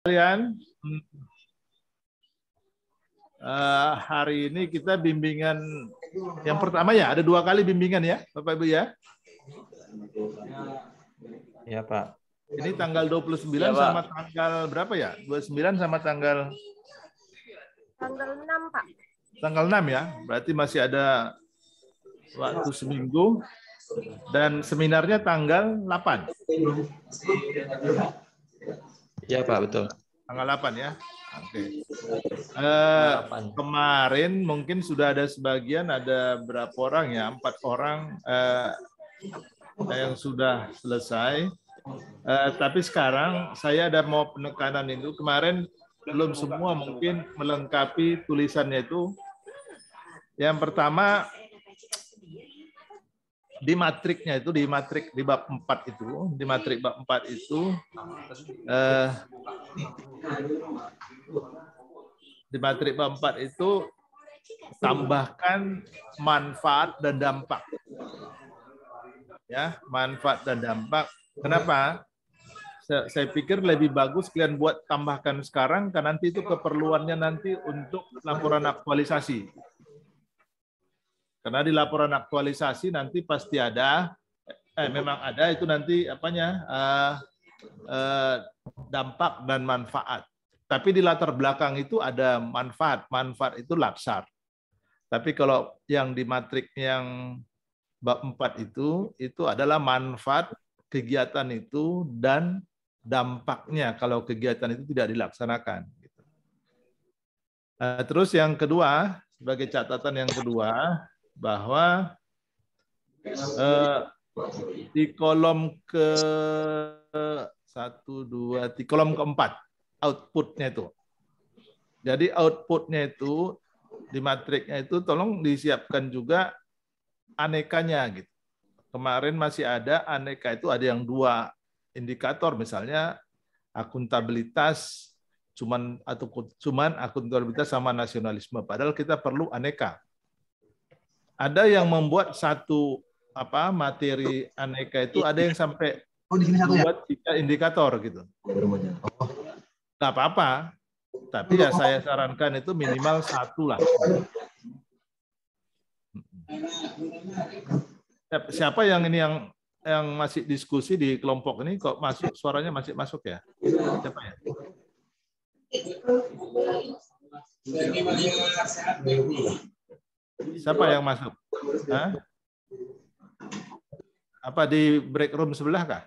Kalian hari ini kita bimbingan yang pertama ya, ada 2 kali bimbingan ya Bapak Ibu ya. Ya Pak. Ini tanggal 29 ya, sama tanggal berapa ya? 29 sama tanggal 6 Pak. Tanggal 6 ya, berarti masih ada waktu seminggu dan seminarnya tanggal 8. Ya Pak, betul. Tanggal 8 ya. Oke. Kemarin mungkin sudah ada sebagian, ada berapa orang ya? 4 orang yang sudah selesai. Tapi sekarang saya ada mau penekanan itu. Kemarin belum semua mungkin melengkapi tulisannya itu. Yang pertama di matriknya itu, di bab 4 itu, di matrik bab 4 itu di matrik bab 4 itu tambahkan manfaat dan dampak. Ya, manfaat dan dampak. Kenapa? Saya pikir lebih bagus kalian buat tambahkan sekarang, karena nanti itu keperluannya nanti untuk laporan aktualisasi. Karena di laporan aktualisasi nanti pasti ada, memang ada itu nanti apanya, dampak dan manfaat. Tapi di latar belakang itu ada manfaat itu laksar. Tapi kalau yang di matrik yang bab 4 itu adalah manfaat kegiatan itu dan dampaknya kalau kegiatan itu tidak dilaksanakan. Terus yang kedua, sebagai catatan yang kedua, bahwa di kolom di kolom keempat outputnya itu. Jadi outputnya itu di matriknya itu tolong disiapkan juga anekanya gitu. Kemarin masih ada aneka itu, ada yang 2 indikator, misalnya akuntabilitas cuman akuntabilitas sama nasionalisme, padahal kita perlu aneka. Ada yang membuat satu materi aneka itu ada yang sampai 2-3 indikator gitu. Nggak apa-apa, tapi ya saya sarankan itu minimal 1 lah. Siapa yang ini yang masih diskusi di kelompok ini, kok masuk suaranya masih masuk ya? Siapa ya? Siapa yang masuk? Hah? Apa di break room sebelah kah?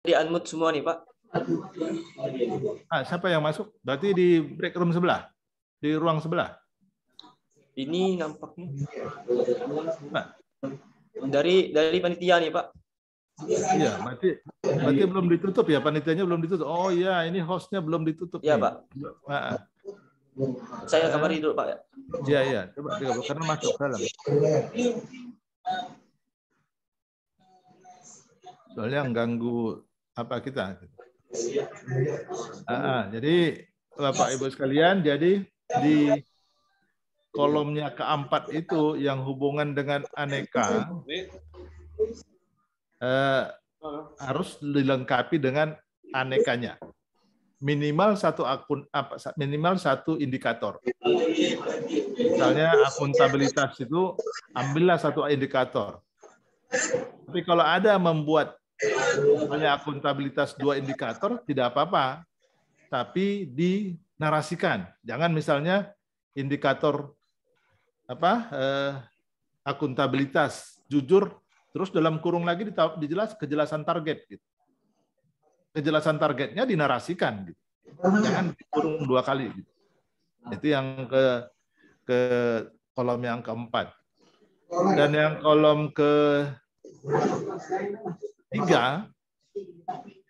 Di unmute semua nih Pak. Siapa yang masuk? Berarti di break room sebelah, di ruang sebelah. Ini nampaknya. Nah, dari panitia nih Pak. Iya, berarti belum ditutup ya, panitianya belum ditutup. Oh iya, ini hostnya belum ditutup. Iya nih. Pak. Saya kabari dulu Pak. Iya, coba karena masuk dalam. Soalnya ganggu kita. Jadi Bapak Ibu sekalian, jadi di kolomnya keempat itu yang hubungan dengan aneka harus dilengkapi dengan anekanya. Minimal 1 indikator. Misalnya akuntabilitas itu ambillah 1 indikator. Tapi kalau ada membuat misalnya akuntabilitas 2 indikator tidak apa-apa. Tapi dinarasikan. Jangan misalnya indikator akuntabilitas jujur terus dalam kurung lagi kejelasan target gitu. Kejelasan targetnya dinarasikan gitu. Jangan dikurung 2 kali gitu. Itu yang ke kolom yang keempat. Dan yang kolom ketiga,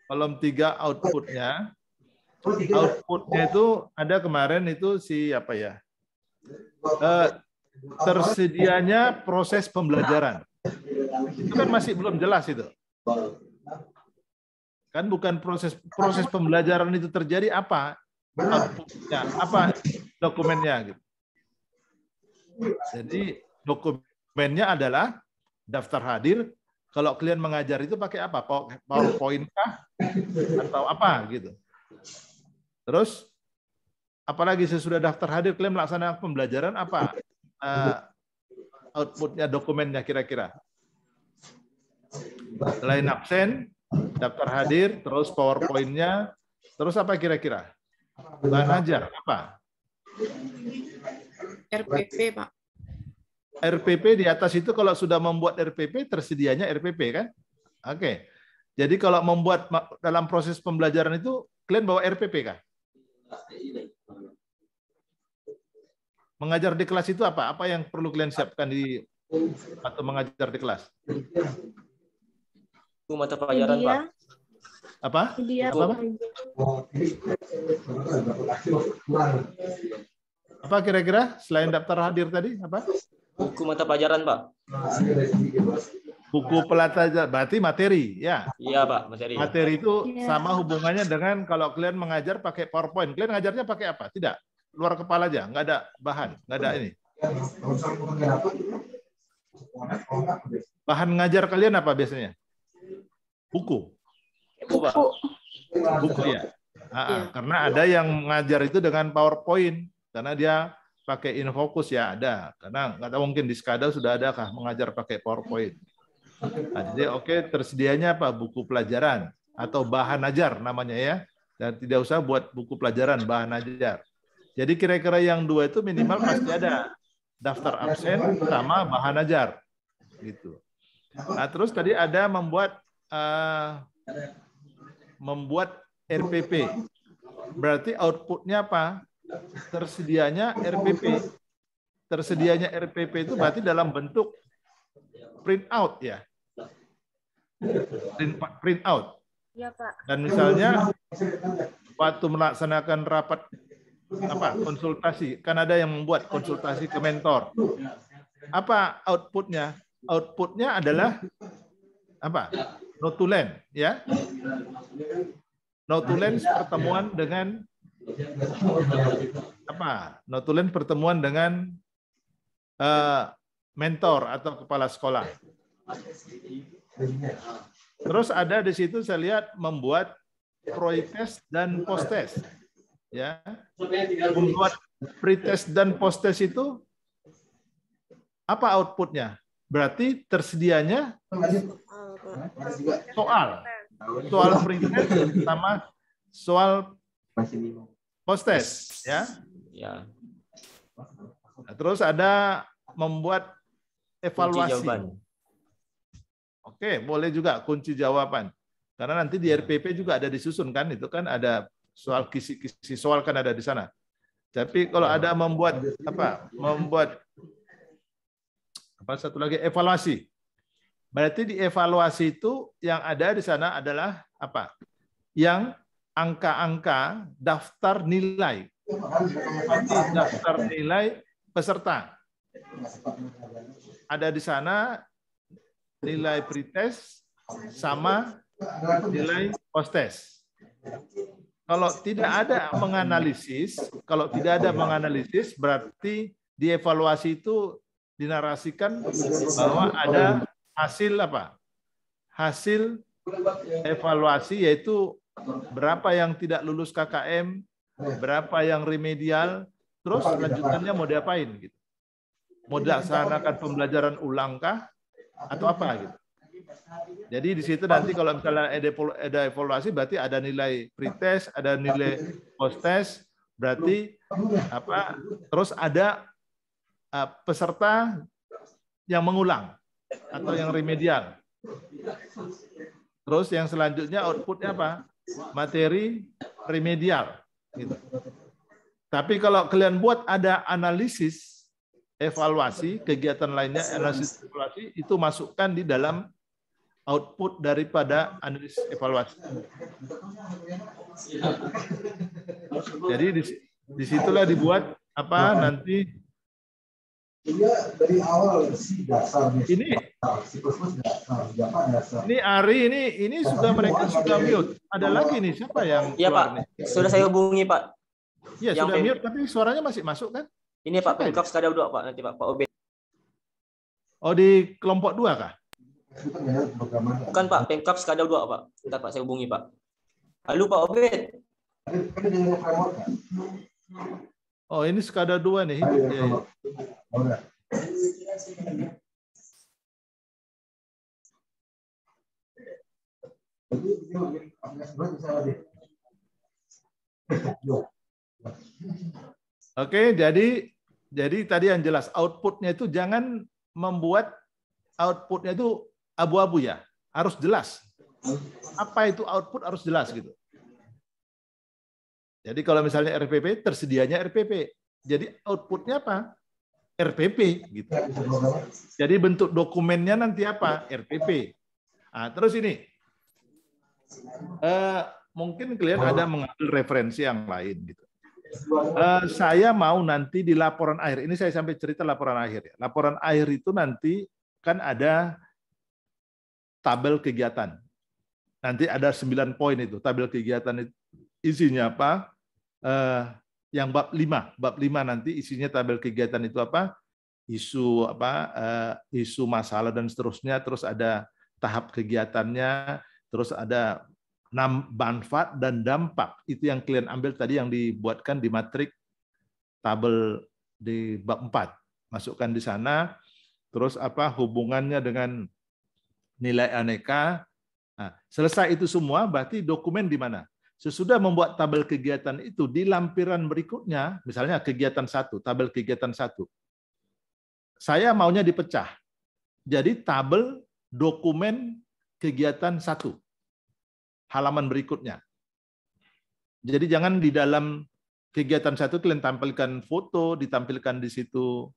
kolom 3 outputnya itu ada kemarin itu tersedianya proses pembelajaran. Itu kan masih belum jelas itu. Kan bukan proses pembelajaran itu terjadi apa outputnya, apa dokumennya gitu. Jadi dokumennya adalah daftar hadir, Kalau kalian mengajar itu pakai apa? PowerPoint kah? Atau apa gitu. Terus apalagi sesudah daftar hadir kalian melaksanakan pembelajaran apa? Outputnya, dokumennya kira-kira. Selain absen, daftar hadir, terus PowerPoint-nya, terus apa kira-kira? Bahan ajar apa? RPP, Pak. RPP di atas itu kalau sudah membuat RPP, tersedianya RPP kan? Oke. Jadi kalau membuat dalam proses pembelajaran itu, kalian bawa RPP kah? Mengajar di kelas itu apa? Apa yang perlu kalian siapkan atau mengajar di kelas? Buku mata pelajaran, Pak. Apa? Apa kira-kira selain daftar hadir tadi? Apa? Buku mata pelajaran, Pak. Buku pelajaran berarti materi, ya. Iya, Pak, materi. Materi itu sama hubungannya dengan kalau kalian mengajar pakai PowerPoint. Kalian ngajarnya pakai apa? Tidak. Luar kepala aja, nggak ada bahan, nggak ada ini. Bahan ngajar kalian apa biasanya? Buku. Buku ya. Karena ada yang mengajar itu dengan PowerPoint, karena dia pakai Infocus ya ada. Karena nggak tahu mungkin di SKADA sudah adakah mengajar pakai PowerPoint. Nah, jadi oke, tersedianya apa? Buku pelajaran atau bahan ajar namanya ya. Dan tidak usah buat buku pelajaran, bahan ajar. Jadi kira-kira yang dua itu minimal pasti ada daftar absen sama bahan ajar, gitu. Nah, terus tadi ada membuat RPP. Berarti outputnya apa? Tersedianya RPP. Tersedianya RPP itu berarti dalam bentuk print out ya. Print out. Iya, Pak. Dan misalnya waktu melaksanakan rapat konsultasi, kan ada yang membuat konsultasi ke mentor. Apa outputnya? Outputnya adalah apa? Notulen, ya. Notulen pertemuan dengan apa? Notulen pertemuan dengan mentor atau kepala sekolah. Terus ada di situ saya lihat membuat pre-test dan post-test. Ya, membuat pre-test dan post-test itu apa outputnya? Berarti tersedianya soal pre-test sama soal post-test, ya. Nah, terus ada membuat evaluasi. Oke, boleh juga kunci jawaban. Karena nanti di RPP juga ada disusun kan, itu kan ada soal kisi-kisi soal kan ada di sana. Tapi kalau ada membuat satu lagi evaluasi. Berarti di evaluasi itu yang ada di sana adalah apa? Yang angka-angka daftar nilai. Daftar nilai peserta. Ada di sana nilai pretest sama nilai post-test. Kalau tidak ada menganalisis, berarti di evaluasi itu dinarasikan bahwa ada hasil apa? Hasil evaluasi yaitu berapa yang tidak lulus KKM, berapa yang remedial, terus lanjutannya mau diapain gitu. Mau dilaksanakan pembelajaran ulangkah atau apa gitu. Jadi di situ nanti kalau misalnya ada evaluasi berarti ada nilai pretest, ada nilai post-test, berarti apa? Terus ada peserta yang mengulang atau yang remedial. Terus yang selanjutnya outputnya apa? Materi remedial gitu. Tapi kalau kalian buat ada analisis evaluasi, kegiatan lainnya analisis evaluasi itu masukkan di dalam output daripada analisis evaluasi. Jadi disitulah dibuat apa nanti. Ini Ari ini mereka sudah mute. Ada lagi nih siapa yang Iya Pak, nih? Sudah saya hubungi Pak. Iya sudah mute tapi suaranya masih masuk kan? Ini Pak Pemkap SKADA 2 Pak nanti Pak Obed. Oh di kelompok 2 kah? Bukan Pak, Pemkap Skada 2 Pak. Bentar Pak, saya hubungi Pak. Halo Pak Obed. Oh, ini Skada 2 nih. Ya, ya. Oke, jadi tadi yang jelas outputnya itu jangan membuat outputnya itu abu-abu ya, harus jelas. Apa itu output harus jelas gitu. Jadi kalau misalnya RPP, tersedianya RPP. Jadi outputnya apa? RPP gitu. Jadi bentuk dokumennya nanti apa? RPP. Nah, terus ini, mungkin kalian ada mengambil referensi yang lain gitu. Saya mau nanti di laporan akhir, ini saya sampai cerita laporan akhir ya. Laporan akhir itu nanti kan ada tabel kegiatan. Nanti ada 9 poin itu, tabel kegiatan itu isinya apa? Yang bab 5 nanti isinya tabel kegiatan itu apa? Isu apa? Isu masalah dan seterusnya, terus ada tahap kegiatannya, terus ada manfaat dan dampak. Itu yang kalian ambil tadi yang dibuatkan di matrik tabel di bab 4. Masukkan di sana, terus apa hubungannya dengan nilai aneka. Nah, selesai itu semua, berarti dokumen di mana? Sesudah membuat tabel kegiatan itu, di lampiran berikutnya, misalnya kegiatan 1, tabel kegiatan 1. Saya maunya dipecah. Jadi tabel dokumen kegiatan 1. Halaman berikutnya. Jadi jangan di dalam kegiatan 1 kalian tampilkan foto, ditampilkan di situ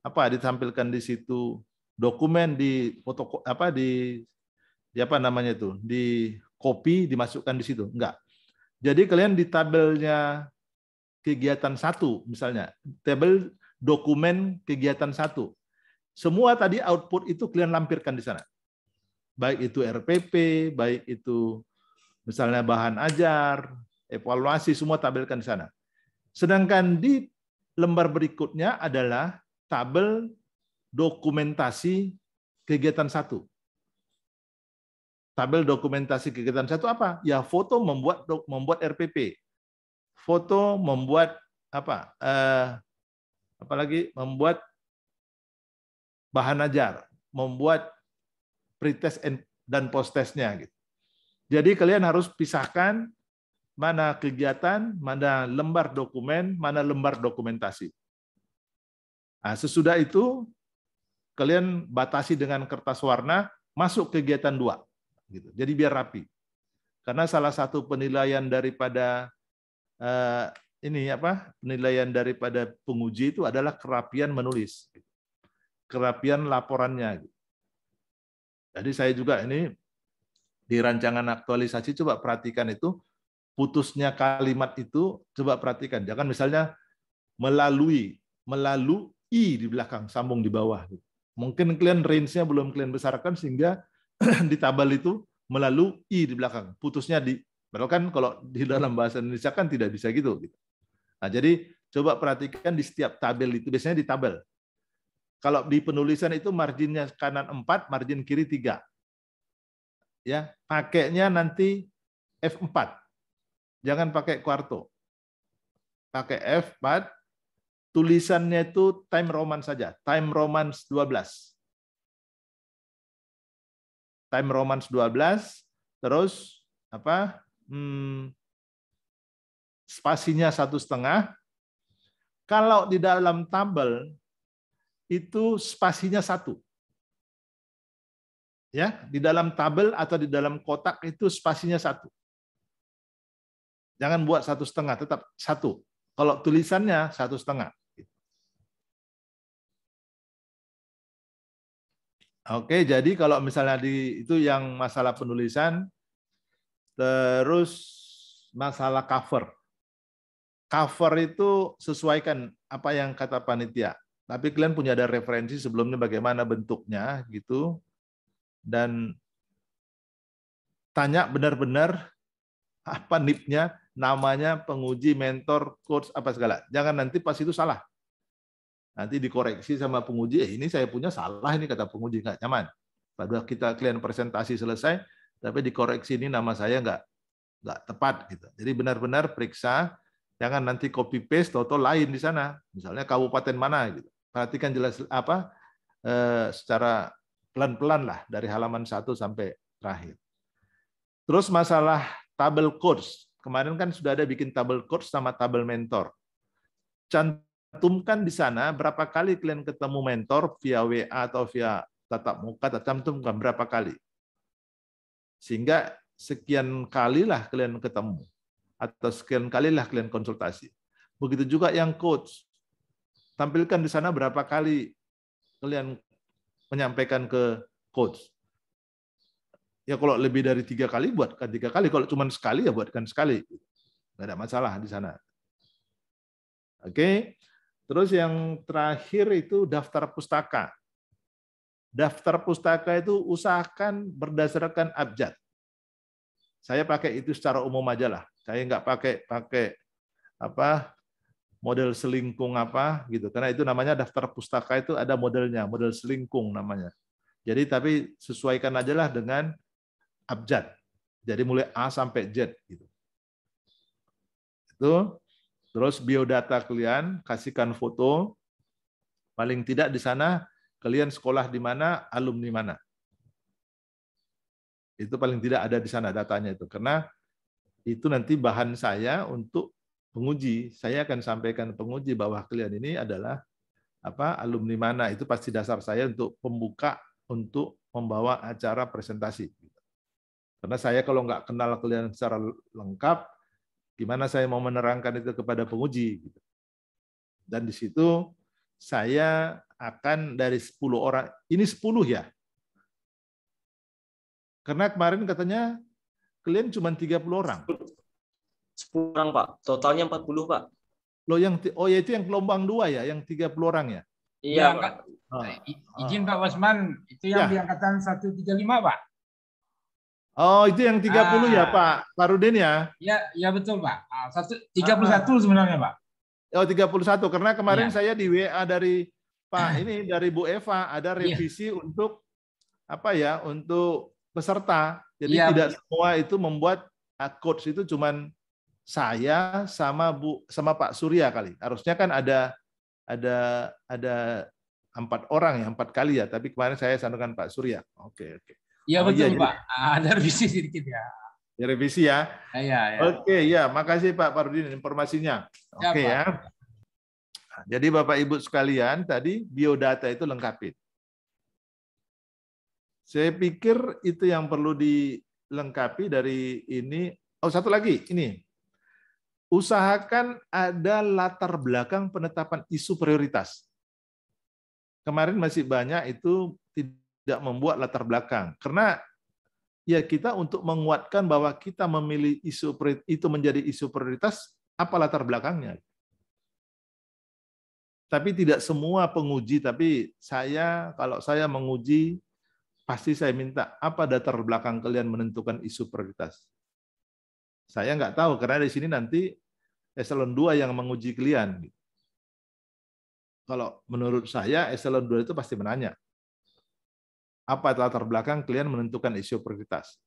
apa? Ditampilkan di situ dokumen di foto apa di apa namanya itu? Di copy dimasukkan di situ. Enggak. Jadi kalian di tabelnya kegiatan 1 misalnya, tabel dokumen kegiatan 1. Semua tadi output itu kalian lampirkan di sana. Baik itu RPP, baik itu misalnya bahan ajar, evaluasi, semua tabelkan di sana. Sedangkan di lembar berikutnya adalah tabel dokumentasi kegiatan 1. Tabel dokumentasi kegiatan 1 apa? Ya foto membuat RPP. Foto membuat apa? Apalagi membuat bahan ajar, membuat pretest dan post-testnya gitu. Jadi kalian harus pisahkan mana kegiatan, mana lembar dokumen, mana lembar dokumentasi. Nah, sesudah itu kalian batasi dengan kertas warna, masuk kegiatan 2. Gitu. Jadi biar rapi. Karena salah satu penilaian daripada penilaian daripada penguji itu adalah kerapian menulis, kerapian laporannya. Jadi saya juga ini di rancangan aktualisasi coba perhatikan itu, putusnya kalimat itu coba perhatikan. Jangan misalnya melalui di belakang, sambung di bawah. Mungkin kalian range-nya belum kalian besarkan sehingga di tabel itu melalui di belakang. Putusnya di, padahal kan kalau di dalam bahasa Indonesia kan tidak bisa gitu. Nah, jadi coba perhatikan di setiap tabel itu, biasanya di tabel. Kalau di penulisan itu marginnya kanan 4, margin kiri 3. Ya, pakainya nanti F4. Jangan pakai kuarto. Pakai F4. Tulisannya itu time Roman saja. Time Romans 12. Time Romans 12. Terus apa? Spasinya 1,5. Kalau di dalam tabel itu spasinya 1. Ya, di dalam tabel atau di dalam kotak itu spasinya 1. Jangan buat 1,5, tetap 1. Kalau tulisannya 1,5. Oke, jadi kalau misalnya itu yang masalah penulisan, terus masalah cover. Cover itu sesuaikan apa yang kata panitia. Tapi kalian punya ada referensi sebelumnya bagaimana bentuknya gitu. Dan tanya benar-benar apa NIP-nya, namanya, penguji, mentor, coach, apa segala. Jangan nanti pas itu salah. Nanti dikoreksi sama penguji, ini saya punya salah ini kata penguji, nggak nyaman. Padahal kalian presentasi selesai, tapi dikoreksi ini nama saya nggak tepat gitu. Jadi benar-benar periksa, jangan nanti copy paste atau lain di sana. Misalnya kabupaten mana gitu. Perhatikan jelas secara pelan-pelan lah dari halaman 1 sampai terakhir. Terus masalah tabel coach. Kemarin kan sudah ada bikin tabel coach sama tabel mentor. Cantumkan di sana berapa kali kalian ketemu mentor via WA atau via tatap muka, cantumkan berapa kali. Sehingga sekian kalilah kalian ketemu atau sekian kalilah kalian konsultasi. Begitu juga yang coach. Tampilkan di sana berapa kali kalian menyampaikan ke coach. Ya kalau lebih dari 3 kali, buatkan 3 kali. Kalau cuma sekali, ya buatkan sekali. Nggak ada masalah di sana. Oke. Terus yang terakhir itu daftar pustaka. Daftar pustaka itu usahakan berdasarkan abjad. Saya pakai itu secara umum aja lah. Saya nggak pakai model selingkung apa gitu. Karena itu namanya daftar pustaka itu ada modelnya, model selingkung namanya. Jadi tapi sesuaikan aja lah dengan abjad. Jadi mulai A sampai Z gitu. Itu. Terus biodata kalian, kasihkan foto. Paling tidak di sana kalian sekolah di mana, alumni mana. Itu paling tidak ada di sana datanya itu. Karena itu nanti bahan saya untuk penguji. Saya akan sampaikan penguji bahwa kalian ini adalah alumni mana. Itu pasti dasar saya untuk pembuka untuk membawa acara presentasi. Karena saya kalau nggak kenal kalian secara lengkap, gimana saya mau menerangkan itu kepada penguji. Dan di situ saya akan dari 10 orang, ini 10 ya. Karena kemarin katanya kalian cuma 30 orang. 10 orang, Pak. Totalnya 40, Pak. Loh ya itu yang gelombang 2 ya, yang 30 orang ya? Iya, ya, Pak. Izin Pak Wasman, itu yang di angkatan 135, Pak. Oh, itu yang 30 ya, Pak Rudin ya? Ya betul, Pak. 31 sebenarnya, Pak. Oh, 31. Karena kemarin saya di WA dari dari Bu Eva ada revisi untuk untuk peserta. Jadi tidak semua itu membuat coach itu cuman saya sama Pak Surya kali. Harusnya kan ada 4 orang ya, 4 kali ya. Tapi kemarin saya sandarkan Pak Surya. Oke. Iya betul, Pak. Ada revisi sedikit ya. Ya, revisi ya. Iya. Oke, ya. Makasih Pak Parudin informasinya. Oke ya. Jadi Bapak Ibu sekalian, tadi biodata itu lengkapin. Saya pikir itu yang perlu dilengkapi dari ini. Oh, satu lagi, ini. Usahakan ada latar belakang penetapan isu prioritas. Kemarin masih banyak itu tidak membuat latar belakang. Karena ya kita untuk menguatkan bahwa kita memilih isu itu menjadi isu prioritas, apa latar belakangnya? Tapi tidak semua penguji, tapi kalau saya menguji, pasti saya minta apa latar belakang kalian menentukan isu prioritas. Saya nggak tahu, karena di sini nanti eselon 2 yang menguji kalian. Kalau menurut saya, eselon 2 itu pasti menanya, apa latar belakang kalian menentukan isu prioritas.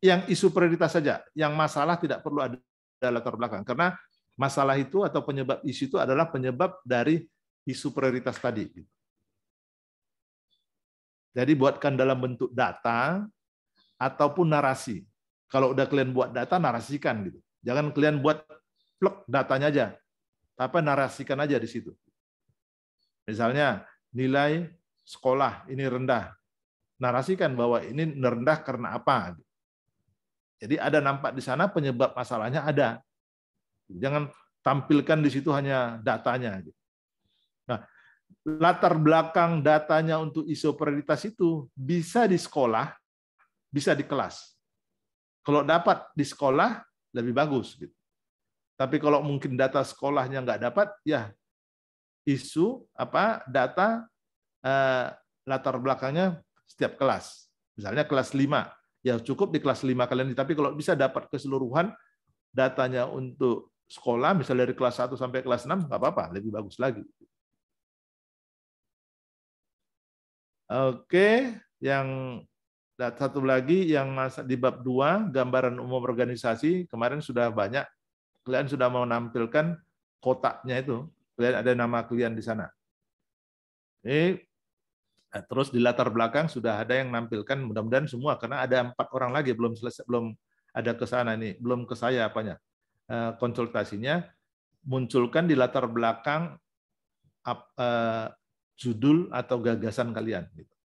Yang isu prioritas saja, yang masalah tidak perlu ada latar belakang. Karena masalah itu atau penyebab isu itu adalah penyebab dari isu prioritas tadi. Jadi buatkan dalam bentuk data ataupun narasi. Kalau udah kalian buat data, narasikan gitu. Jangan kalian buat plek datanya aja, tapi narasikan aja di situ. Misalnya nilai sekolah ini rendah, narasikan bahwa ini rendah karena apa. Jadi ada nampak di sana penyebab masalahnya ada. Jangan tampilkan di situ hanya datanya. Nah, latar belakang datanya untuk isu prioritas itu bisa di sekolah, bisa di kelas. Kalau dapat di sekolah lebih bagus. Tapi kalau mungkin data sekolahnya nggak dapat, ya isu data latar belakangnya setiap kelas. Misalnya kelas 5, ya cukup di kelas 5 kalian. Tapi kalau bisa dapat keseluruhan datanya untuk sekolah, misalnya dari kelas 1 sampai kelas 6, nggak apa-apa, lebih bagus lagi. Oke, Yang satu lagi yang di bab 2, gambaran umum organisasi, kemarin sudah banyak, kalian sudah mau menampilkan kotaknya itu, kalian ada nama kalian di sana. Terus di latar belakang sudah ada yang nampilkan, mudah-mudahan semua, karena ada 4 orang lagi belum selesai, belum ada ke sana nih, belum ke saya apanya. Konsultasinya, munculkan di latar belakang judul atau gagasan kalian.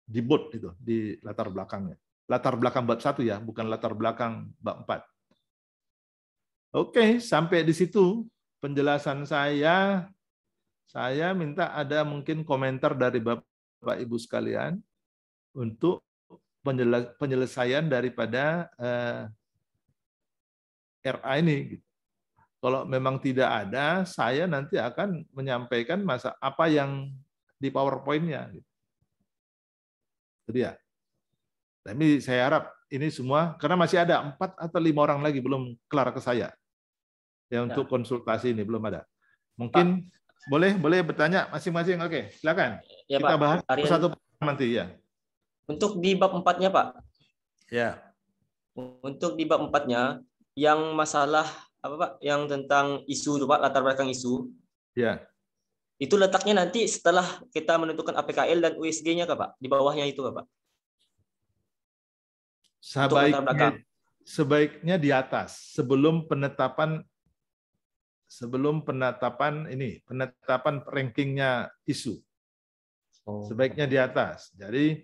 Di board itu, di latar belakangnya. Latar belakang bab 1 ya, bukan latar belakang bab 4. Oke, sampai di situ penjelasan saya. Saya minta ada mungkin komentar dari Bapak Ibu sekalian untuk penyelesaian daripada RA ini. Kalau memang tidak ada, saya nanti akan menyampaikan apa yang di PowerPoint-nya. Itu dia. Tapi saya harap ini semua, karena masih ada 4 atau 5 orang lagi belum kelar ke saya. Ya, untuk konsultasi ini belum ada. Mungkin Pak, boleh bertanya masing-masing. Oke, silakan. Ya, kita Pak, bahas satu nanti ya. Untuk di bab 4-nya, Pak. Ya. Untuk di bab 4-nya yang masalah apa, Pak? Yang tentang isu itu, Pak, latar belakang isu. Ya. Itu letaknya nanti setelah kita menentukan APKL dan USG-nya, Pak. Di bawahnya itu, Pak. Sebaiknya di atas sebelum penetapan rankingnya isu. Sebaiknya di atas. Jadi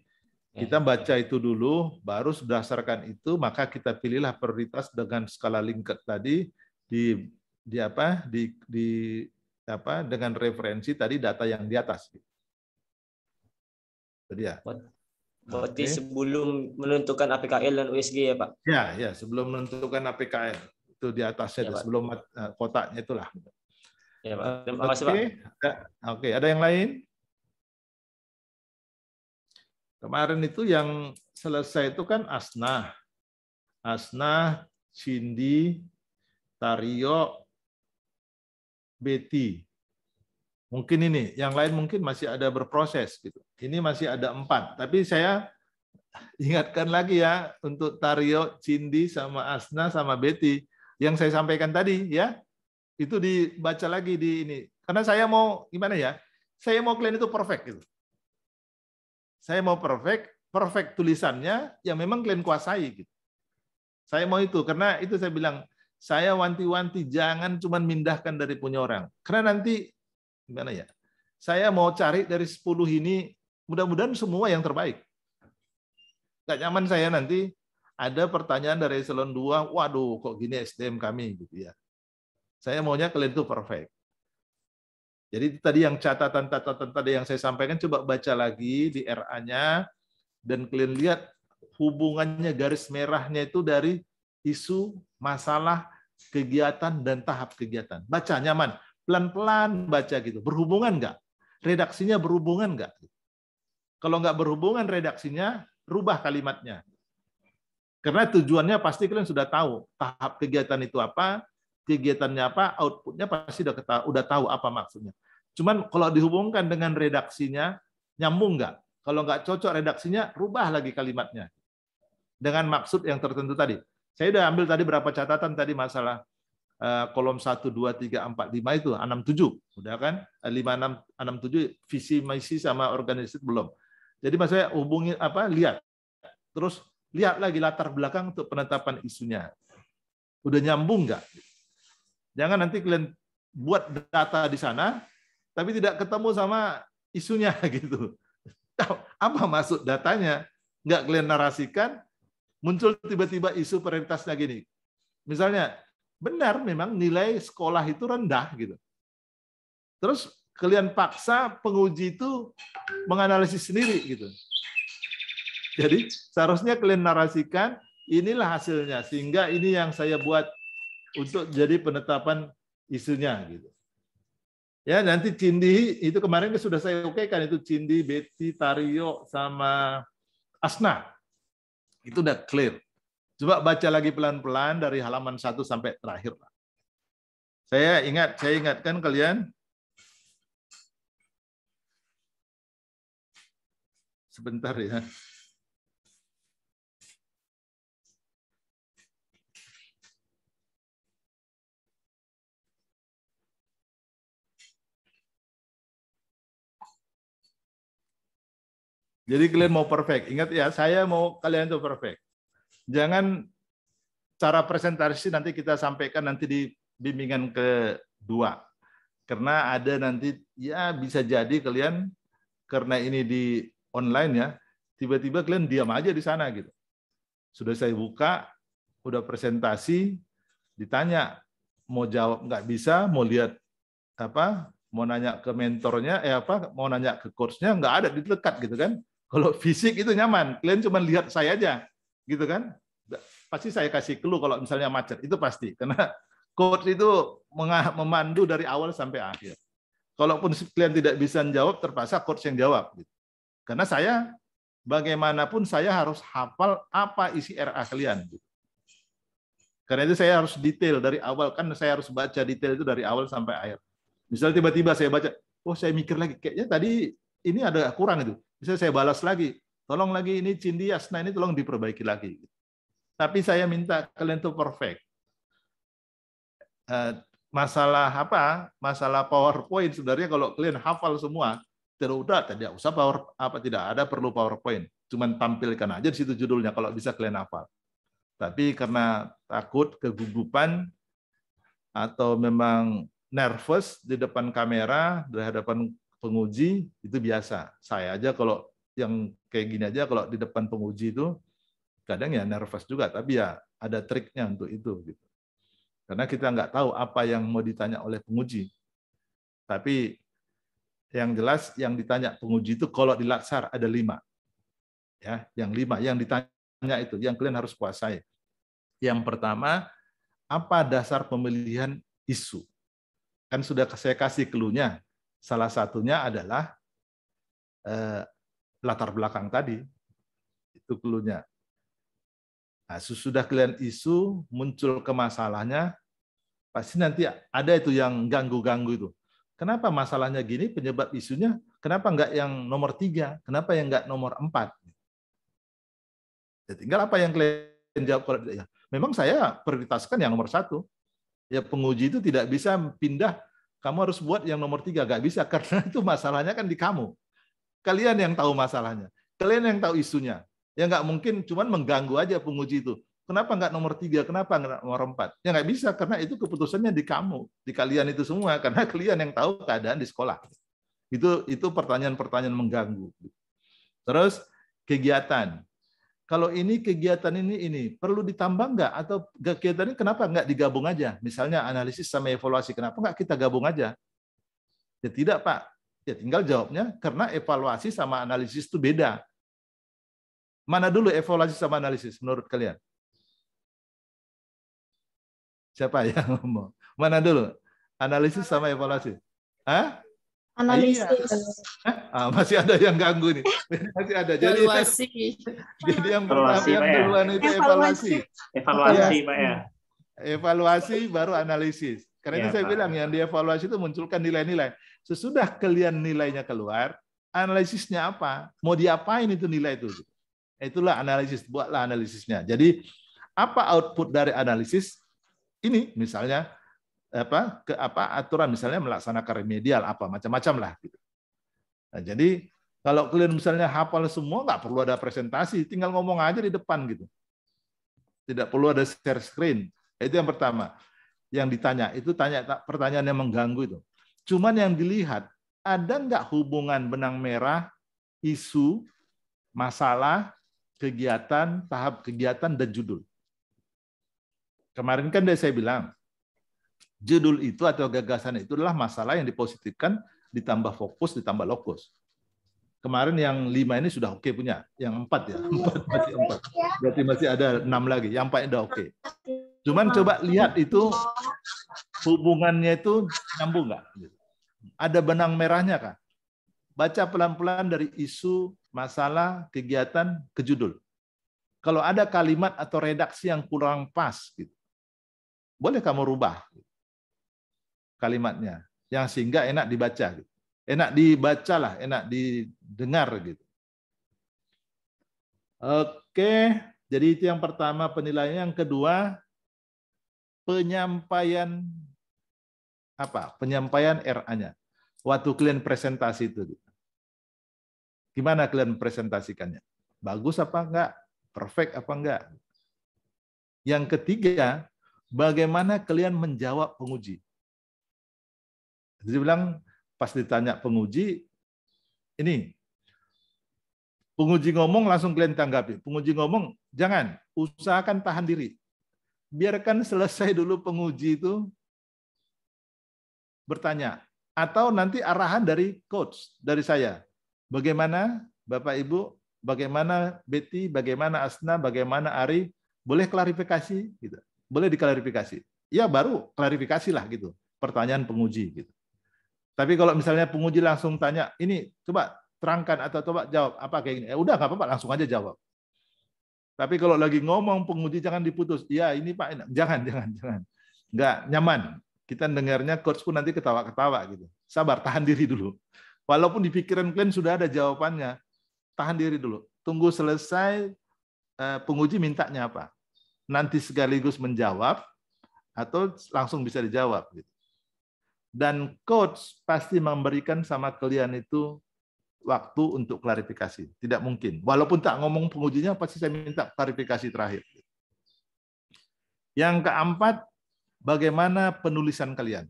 kita baca itu dulu, baru berdasarkan itu maka kita pilihlah prioritas dengan skala Likert tadi dengan referensi tadi data yang di atas. Jadi ya. Berarti sebelum menentukan APKL dan USG ya, Pak? Ya, sebelum menentukan APKL. Itu di atasnya, ya, sebelum kotaknya itulah. Ya, Pak. Terima kasih, Pak. Oke, ada yang lain? Kemarin itu yang selesai itu kan Asnah, Cindy, Tario, Betty. Mungkin ini, yang lain mungkin masih ada berproses gitu. Ini masih ada 4, tapi saya ingatkan lagi ya untuk Tario, Cindy, sama Asna, sama Betty yang saya sampaikan tadi ya, itu dibaca lagi di ini. Karena saya mau gimana ya? Saya mau kalian itu perfect gitu. Saya mau perfect tulisannya yang memang kalian kuasai gitu. Saya mau itu karena itu saya bilang saya wanti-wanti jangan cuma mindahkan dari punya orang. Karena nanti gimana ya? Saya mau cari dari 10 ini mudah-mudahan semua yang terbaik. Nggak nyaman saya nanti ada pertanyaan dari eselon 2, waduh kok gini SDM kami gitu ya. Saya maunya kalian itu perfect. Jadi tadi yang catatan tadi yang saya sampaikan coba baca lagi di RA-nya dan kalian lihat hubungannya garis merahnya itu dari isu, masalah, kegiatan dan tahap kegiatan. Baca nyaman, pelan-pelan baca gitu. Berhubungan nggak? Redaksinya berhubungan nggak? Kalau nggak berhubungan redaksinya, rubah kalimatnya. Karena tujuannya pasti kalian sudah tahu tahap kegiatan itu apa, kegiatannya apa, outputnya pasti udah tahu apa maksudnya. Cuman kalau dihubungkan dengan redaksinya, nyambung nggak? Kalau nggak cocok redaksinya, rubah lagi kalimatnya. Dengan maksud yang tertentu tadi. Saya udah ambil tadi berapa catatan tadi masalah kolom 1, 2, 3, 4, 5 itu, 6, 7. Udah kan? 5, 6, 7, visi, misi, sama organisasi belum. Jadi maksudnya hubungi lihat. Terus lihat lagi latar belakang untuk penetapan isunya. Udah nyambung nggak? Jangan nanti kalian buat data di sana, tapi tidak ketemu sama isunya gitu. Apa maksud datanya? Nggak kalian narasikan, muncul tiba-tiba isu prioritasnya gini. Misalnya, benar memang nilai sekolah itu rendah gitu. Terus kalian paksa penguji itu menganalisis sendiri gitu. Jadi seharusnya kalian narasikan inilah hasilnya sehingga ini yang saya buat untuk jadi penetapan isunya gitu. Ya nanti Cindy itu kemarin sudah saya okekan itu Cindy, Betty, Tario sama Asna. Itu udah clear. Coba baca lagi pelan-pelan dari halaman 1 sampai terakhir. Saya ingatkan kalian sebentar ya. Jadi kalian mau perfect. Ingat ya, saya mau kalian tuh perfect. Jangan cara presentasi nanti kita sampaikan nanti di bimbingan kedua. Karena ada nanti, ya bisa jadi kalian, karena ini di online ya, tiba-tiba kalian diam aja di sana gitu. Sudah saya buka, udah presentasi, ditanya, mau jawab nggak bisa, mau lihat apa, mau nanya ke mentornya, mau nanya ke coachnya, nggak ada di dekat gitu kan. Kalau fisik itu nyaman, kalian cuma lihat saya aja, gitu kan? Pasti saya kasih clue kalau misalnya macet, itu pasti. Karena coach itu memandu dari awal sampai akhir. Kalaupun kalian tidak bisa menjawab, terpaksa coach yang jawab. Karena saya, bagaimanapun saya harus hafal apa isi RA kalian. Karena itu saya harus detail dari awal, kan saya harus baca detail itu dari awal sampai akhir. Misalnya tiba-tiba saya baca, oh saya mikir lagi, kayaknya tadi ini ada kurang itu. Bisa saya balas lagi, tolong lagi ini Cindias, nah ini tolong diperbaiki lagi. Tapi saya minta kalian tuh perfect. Masalah apa? Masalah PowerPoint sebenarnya kalau kalian hafal semua, tidak usah tidak ada perlu PowerPoint. Cuman tampilkan aja di situ judulnya kalau bisa kalian hafal. Tapi karena takut kegugupan atau memang nervous di depan kamera, di hadapan penguji, itu biasa. Saya aja kalau yang kayak gini aja, kalau di depan penguji itu, kadang ya nervous juga, tapi ya ada triknya untuk itu. Gitu. Karena kita nggak tahu apa yang mau ditanya oleh penguji. Tapi yang jelas yang ditanya penguji itu kalau di Latsar ada 5. Ya, yang 5 yang ditanya itu, yang kalian harus kuasai. Yang pertama, apa dasar pemilihan isu? Kan sudah saya kasih clue-nya. Salah satunya adalah latar belakang tadi. Itu clue-nya. Nah, sudah kalian isu, muncul ke masalahnya, pasti nanti ada itu yang ganggu-ganggu itu. Kenapa masalahnya gini, penyebab isunya, kenapa enggak yang nomor 3, kenapa yang enggak nomor 4? Ya, tinggal apa yang kalian jawab. Kalau ya, memang saya prioritaskan yang nomor 1. Ya penguji itu tidak bisa pindah, kamu harus buat yang nomor 3, nggak bisa, karena itu masalahnya kan di kamu. Kalian yang tahu masalahnya, kalian yang tahu isunya. Ya nggak mungkin cuman mengganggu aja penguji itu. Kenapa nggak nomor 3, kenapa nggak nomor 4? Ya nggak bisa, karena itu keputusannya di kamu, di kalian itu semua, karena kalian yang tahu keadaan di sekolah. Itu pertanyaan-pertanyaan mengganggu. Terus kegiatan. Kalau ini kegiatan ini perlu ditambah nggak, atau kegiatan ini kenapa nggak digabung aja? Misalnya analisis sama evaluasi, kenapa nggak kita gabung aja? Ya tidak Pak, ya tinggal jawabnya karena evaluasi sama analisis itu beda. Mana dulu evaluasi sama analisis menurut kalian? Siapa yang ngomong? Mana dulu? Analisis sama evaluasi? Hah? Analisis. Iya. Masih ada yang ganggu nih. Masih ada. Jadi yang pertama yang duluan itu evaluasi. Evaluasi, Pak ya. Evaluasi baru analisis. Karena itu saya bilang yang dievaluasi itu munculkan nilai-nilai. Sesudah kalian nilainya keluar, analisisnya apa? Mau diapain itu nilai itu? Itulah analisis, buatlah analisisnya. Jadi apa output dari analisis? Ini misalnya aturan misalnya melaksanakan remedial apa macam-macam lah gitu. Nah, jadi kalau kalian misalnya hafal semua nggak perlu ada presentasi, tinggal ngomong aja di depan gitu. Tidak perlu ada share screen. Itu yang pertama. Yang ditanya itu pertanyaan yang mengganggu itu. Cuman yang dilihat ada nggak hubungan benang merah, isu, masalah, kegiatan, tahap kegiatan dan judul. Kemarin kan saya bilang judul itu atau gagasan itu adalah masalah yang dipositifkan, ditambah fokus, ditambah lokus. Kemarin yang 5 ini sudah oke punya. Yang 4 ya. 4 masih 4. Berarti masih ada 6 lagi. Yang 4 udah oke. Cuman coba lihat itu hubungannya itu nyambung nggak? Ada benang merahnya kah? Baca pelan-pelan dari isu, masalah, kegiatan, ke judul. Kalau ada kalimat atau redaksi yang kurang pas, gitu, boleh kamu rubah kalimatnya yang sehingga enak dibaca, gitu. Enak dibaca lah, enak didengar gitu. Oke, jadi itu yang pertama penilaian. Yang kedua penyampaian apa? Penyampaian RA-nya. Waktu kalian presentasi itu. Gimana kalian presentasikannya? Bagus apa enggak? Perfect apa enggak? Yang ketiga, bagaimana kalian menjawab penguji? Dia bilang, pas ditanya penguji, ini, penguji ngomong langsung kalian tanggapi. Penguji ngomong, jangan, usahakan tahan diri. Biarkan selesai dulu penguji itu bertanya. Atau nanti arahan dari coach, dari saya. Bagaimana Bapak Ibu, bagaimana Betty, bagaimana Asna, bagaimana Ari, boleh klarifikasi? Gitu. Boleh diklarifikasi. Ya baru klarifikasi lah gitu. Pertanyaan penguji gitu. Tapi kalau misalnya penguji langsung tanya, ini coba terangkan atau coba jawab apa kayak gini. Udah nggak apa-apa, langsung aja jawab. Tapi kalau lagi ngomong penguji jangan diputus. Ya ini Pak, jangan. Nggak nyaman. Kita dengarnya coach pun nanti ketawa-ketawa gitu. Sabar, tahan diri dulu. Walaupun di pikiran kalian sudah ada jawabannya, tahan diri dulu. Tunggu selesai penguji mintanya apa. Nanti sekaligus menjawab atau langsung bisa dijawab gitu. Dan coach pasti memberikan sama kalian itu waktu untuk klarifikasi. Tidak mungkin. Walaupun tak ngomong pengujinya, pasti saya minta klarifikasi terakhir. Yang keempat, bagaimana penulisan kalian?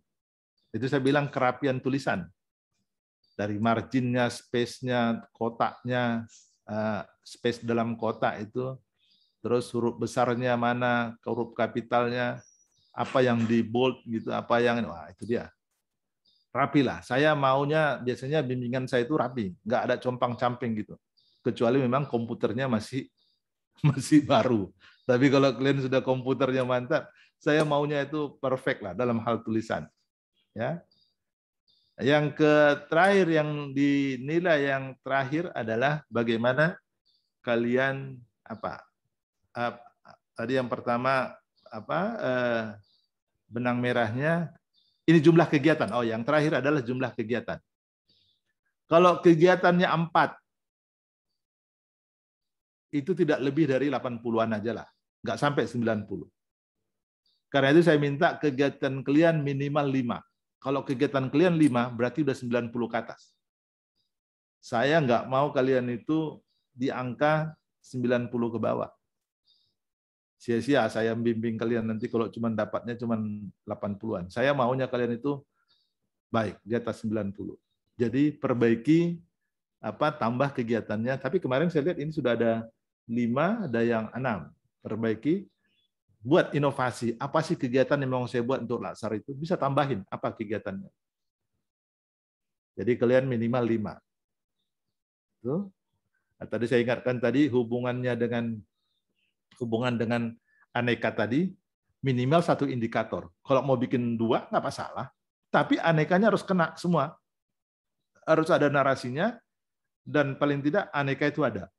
Itu saya bilang kerapian tulisan. Dari marginnya, space-nya, kotaknya, space dalam kotak itu, terus huruf besarnya mana, huruf kapitalnya, apa yang di bold gitu, apa yang, wah itu dia. Rapi lah. Saya maunya, biasanya bimbingan saya itu rapi, nggak ada compang-camping gitu. Kecuali memang komputernya masih baru. Tapi kalau kalian sudah komputernya mantap, saya maunya itu perfect lah dalam hal tulisan. Ya. Yang terakhir yang dinilai yang terakhir adalah bagaimana kalian tadi yang pertama benang merahnya ini jumlah kegiatan. Oh, yang terakhir adalah jumlah kegiatan. Kalau kegiatannya 4 itu tidak lebih dari 80-an aja lah. Nggak sampai 90. Karena itu saya minta kegiatan kalian minimal 5. Kalau kegiatan kalian 5, berarti udah 90 ke atas. Saya nggak mau kalian itu di angka 90 ke bawah. Sia-sia saya membimbing kalian nanti kalau cuma dapatnya cuma 80-an. Saya maunya kalian itu baik, di atas 90. Jadi perbaiki tambah kegiatannya. Tapi kemarin saya lihat ini sudah ada 5, ada yang 6. Perbaiki, buat inovasi. Apa sih kegiatan yang mau saya buat untuk Laksar itu? Bisa tambahin apa kegiatannya. Jadi kalian minimal 5. Tuh. Tadi saya ingatkan tadi hubungan dengan aneka tadi minimal 1 indikator. Kalau mau bikin 2 nggak masalah. Tapi anekanya harus kena semua. Harus ada narasinya dan paling tidak aneka itu ada.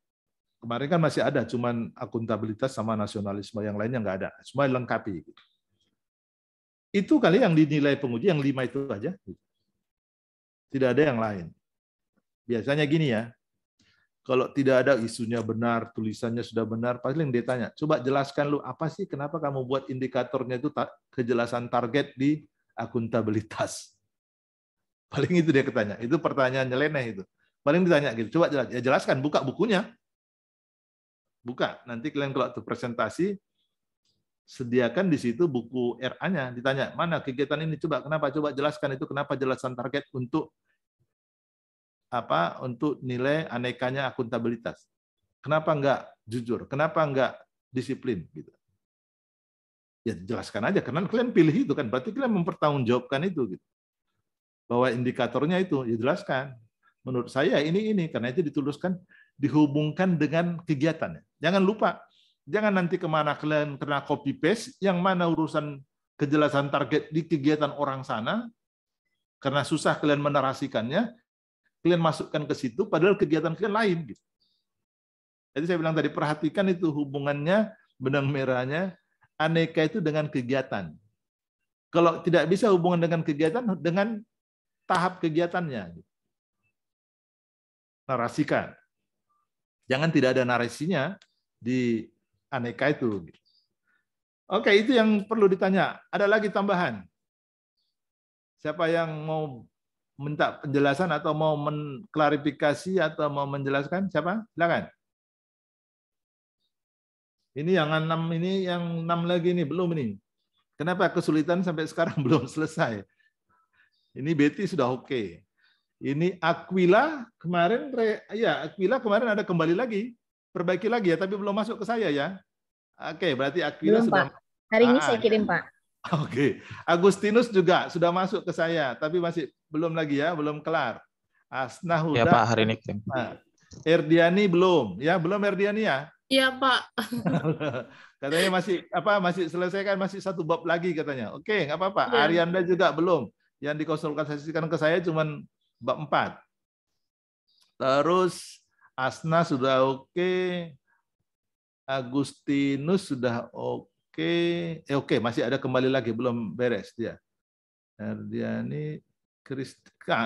Kemarin kan masih ada, cuman akuntabilitas sama nasionalisme, yang lainnya nggak ada. Semua dilengkapi. Itu kali yang dinilai penguji, yang 5 itu aja. Tidak ada yang lain. Biasanya gini ya, kalau tidak ada isunya benar, tulisannya sudah benar, paling dia tanya, coba jelaskan lu, apa sih kenapa kamu buat indikatornya itu kejelasan target di akuntabilitas. Paling itu dia ketanya. Itu pertanyaan nyeleneh itu. Paling ditanya gitu, coba jelaskan, buka bukunya. Buka, nanti kalian kalau untuk presentasi, sediakan di situ buku RA-nya, ditanya, mana kegiatan ini, kenapa, coba jelaskan itu, kenapa jelasan target untuk nilai anekanya akuntabilitas. Kenapa enggak jujur, kenapa enggak disiplin, gitu. Ya jelaskan aja, karena kalian pilih itu kan, berarti kalian mempertanggungjawabkan itu, gitu. Bahwa indikatornya itu, ya jelaskan. Menurut saya ini, karena itu dituliskan, dihubungkan dengan kegiatannya. Jangan lupa, jangan nanti kemana kalian kena copy paste, yang mana urusan kejelasan target di kegiatan orang sana, karena susah kalian menarasikannya, kalian masukkan ke situ, padahal kegiatan kalian lain. Gitu. Jadi saya bilang tadi, perhatikan itu hubungannya, benang merahnya, aneka itu dengan kegiatan. Kalau tidak bisa hubungan dengan kegiatan, dengan tahap kegiatannya. Narasikan. Jangan tidak ada narasinya di aneka itu. Oke, itu yang perlu ditanya. Ada lagi tambahan? Siapa yang mau minta penjelasan atau mau mengklarifikasi atau mau menjelaskan? Siapa? Silakan. Ini yang 6 ini, yang 6 lagi ini belum ini. Kenapa kesulitan sampai sekarang belum selesai? Ini Betty sudah oke. Ini Aquila kemarin, ya Aquila kemarin ada kembali lagi, perbaiki lagi ya, tapi belum masuk ke saya ya. Oke, berarti Aquila Belum, sudah. Pak. Hari ini saya kirim, Pak. Oke, Agustinus juga sudah masuk ke saya, tapi masih belum lagi ya, belum kelar. Asnah udah. Ya Pak, hari ini kirim. Nah, Erdiani belum, ya belum Erdiani ya. Iya, Pak. Katanya masih selesaikan, masih 1 bab lagi katanya. Oke, nggak apa-apa. Ya. Arianda juga belum. Yang dikonsultasikan ke saya cuma bab 4. Terus Asna sudah oke. Agustinus sudah oke. Oke, masih ada kembali lagi, belum beres dia. Erdiani,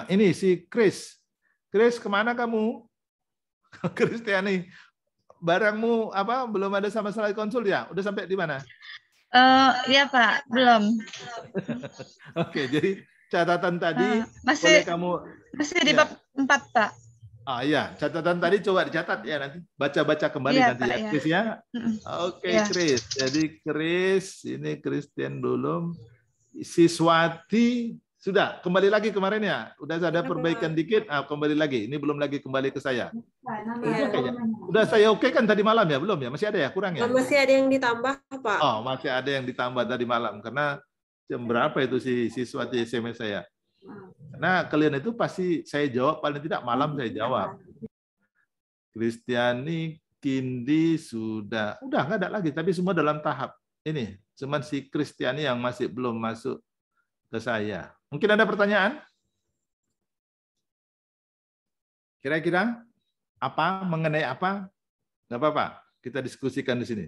ini si Chris. Chris, kemana kamu? Kristiani. Barangmu apa belum ada sama sekali konsul ya? Udah sampai di mana? Iya Pak, belum. Oke, jadi catatan tadi masih di ya. bab 4 Pak. Iya, catatan tadi coba dicatat ya, nanti baca-baca kembali Iya, nanti Pak, ya, ya. Chris ya. Oke, Ya. Chris. Jadi Chris, ini Christian belum. Siswati sudah kembali lagi kemarin ya. Udah ada perbaikan dikit, kembali lagi. Ini belum lagi kembali ke saya. Udah saya oke kan tadi malam ya? Belum ya? Masih ada ya? Kurang ya? Masih ada yang ditambah, Pak. Oh, masih ada yang ditambah tadi malam. Karena jam berapa itu si Siswati SMS saya? Karena kalian itu pasti saya jawab, paling tidak malam saya jawab. Kristiani, Kindi sudah nggak ada lagi, tapi semua dalam tahap ini. Cuman si Kristiani yang masih belum masuk ke saya. Mungkin ada pertanyaan? Kira-kira apa, mengenai apa? Nggak apa-apa, kita diskusikan di sini.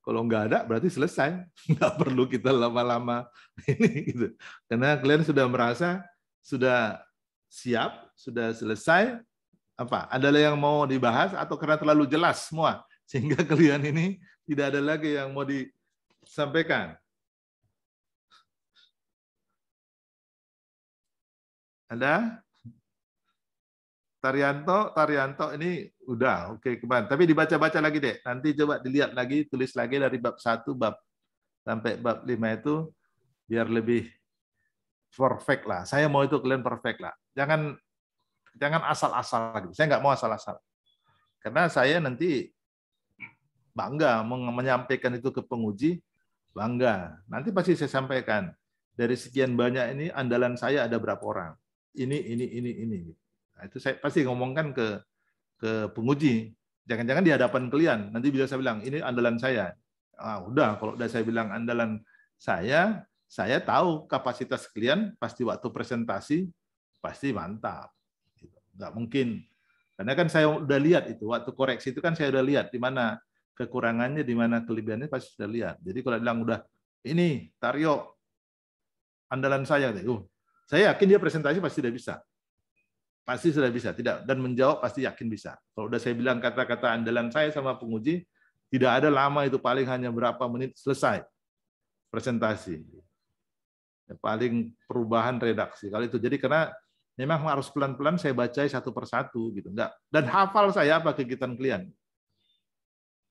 Kalau nggak ada, berarti selesai. Nggak perlu kita lama-lama ini gitu. Karena kalian sudah merasa sudah siap, sudah selesai. Apa? Ada yang mau dibahas atau karena terlalu jelas semua sehingga kalian ini tidak ada lagi yang mau disampaikan. Ada? Taryanto ini udah oke kemarin. Tapi dibaca-baca lagi deh. Nanti coba dilihat lagi, tulis lagi dari bab 1 bab sampai bab 5 itu biar lebih perfect lah. Saya mau itu kalian perfect lah. Jangan asal-asal lagi. Saya nggak mau asal-asal. Karena saya nanti bangga menyampaikan itu ke penguji, bangga. Nanti pasti saya sampaikan. Dari sekian banyak ini andalan saya ada berapa orang. Ini. Nah, itu saya pasti ngomongkan ke penguji. Jangan-jangan di hadapan kalian. Nanti bila saya bilang, ini andalan saya. Udah, kalau udah saya bilang andalan saya tahu kapasitas kalian, pasti waktu presentasi, pasti mantap. Nggak mungkin. Karena kan saya udah lihat itu, waktu koreksi itu kan saya udah lihat di mana kekurangannya, di mana kelebihannya, pasti sudah lihat. Jadi kalau bilang udah, ini, Taryo, andalan saya. Saya yakin dia presentasi pasti sudah bisa. Pasti sudah bisa, tidak, dan menjawab pasti yakin bisa. Kalau udah saya bilang kata-kata andalan saya sama penguji, tidak ada lama, itu paling hanya berapa menit selesai presentasi. Paling perubahan redaksi. Kalau itu jadi karena memang harus pelan-pelan saya bacai satu persatu gitu. Enggak. Dan hafal saya apa kegiatan kalian.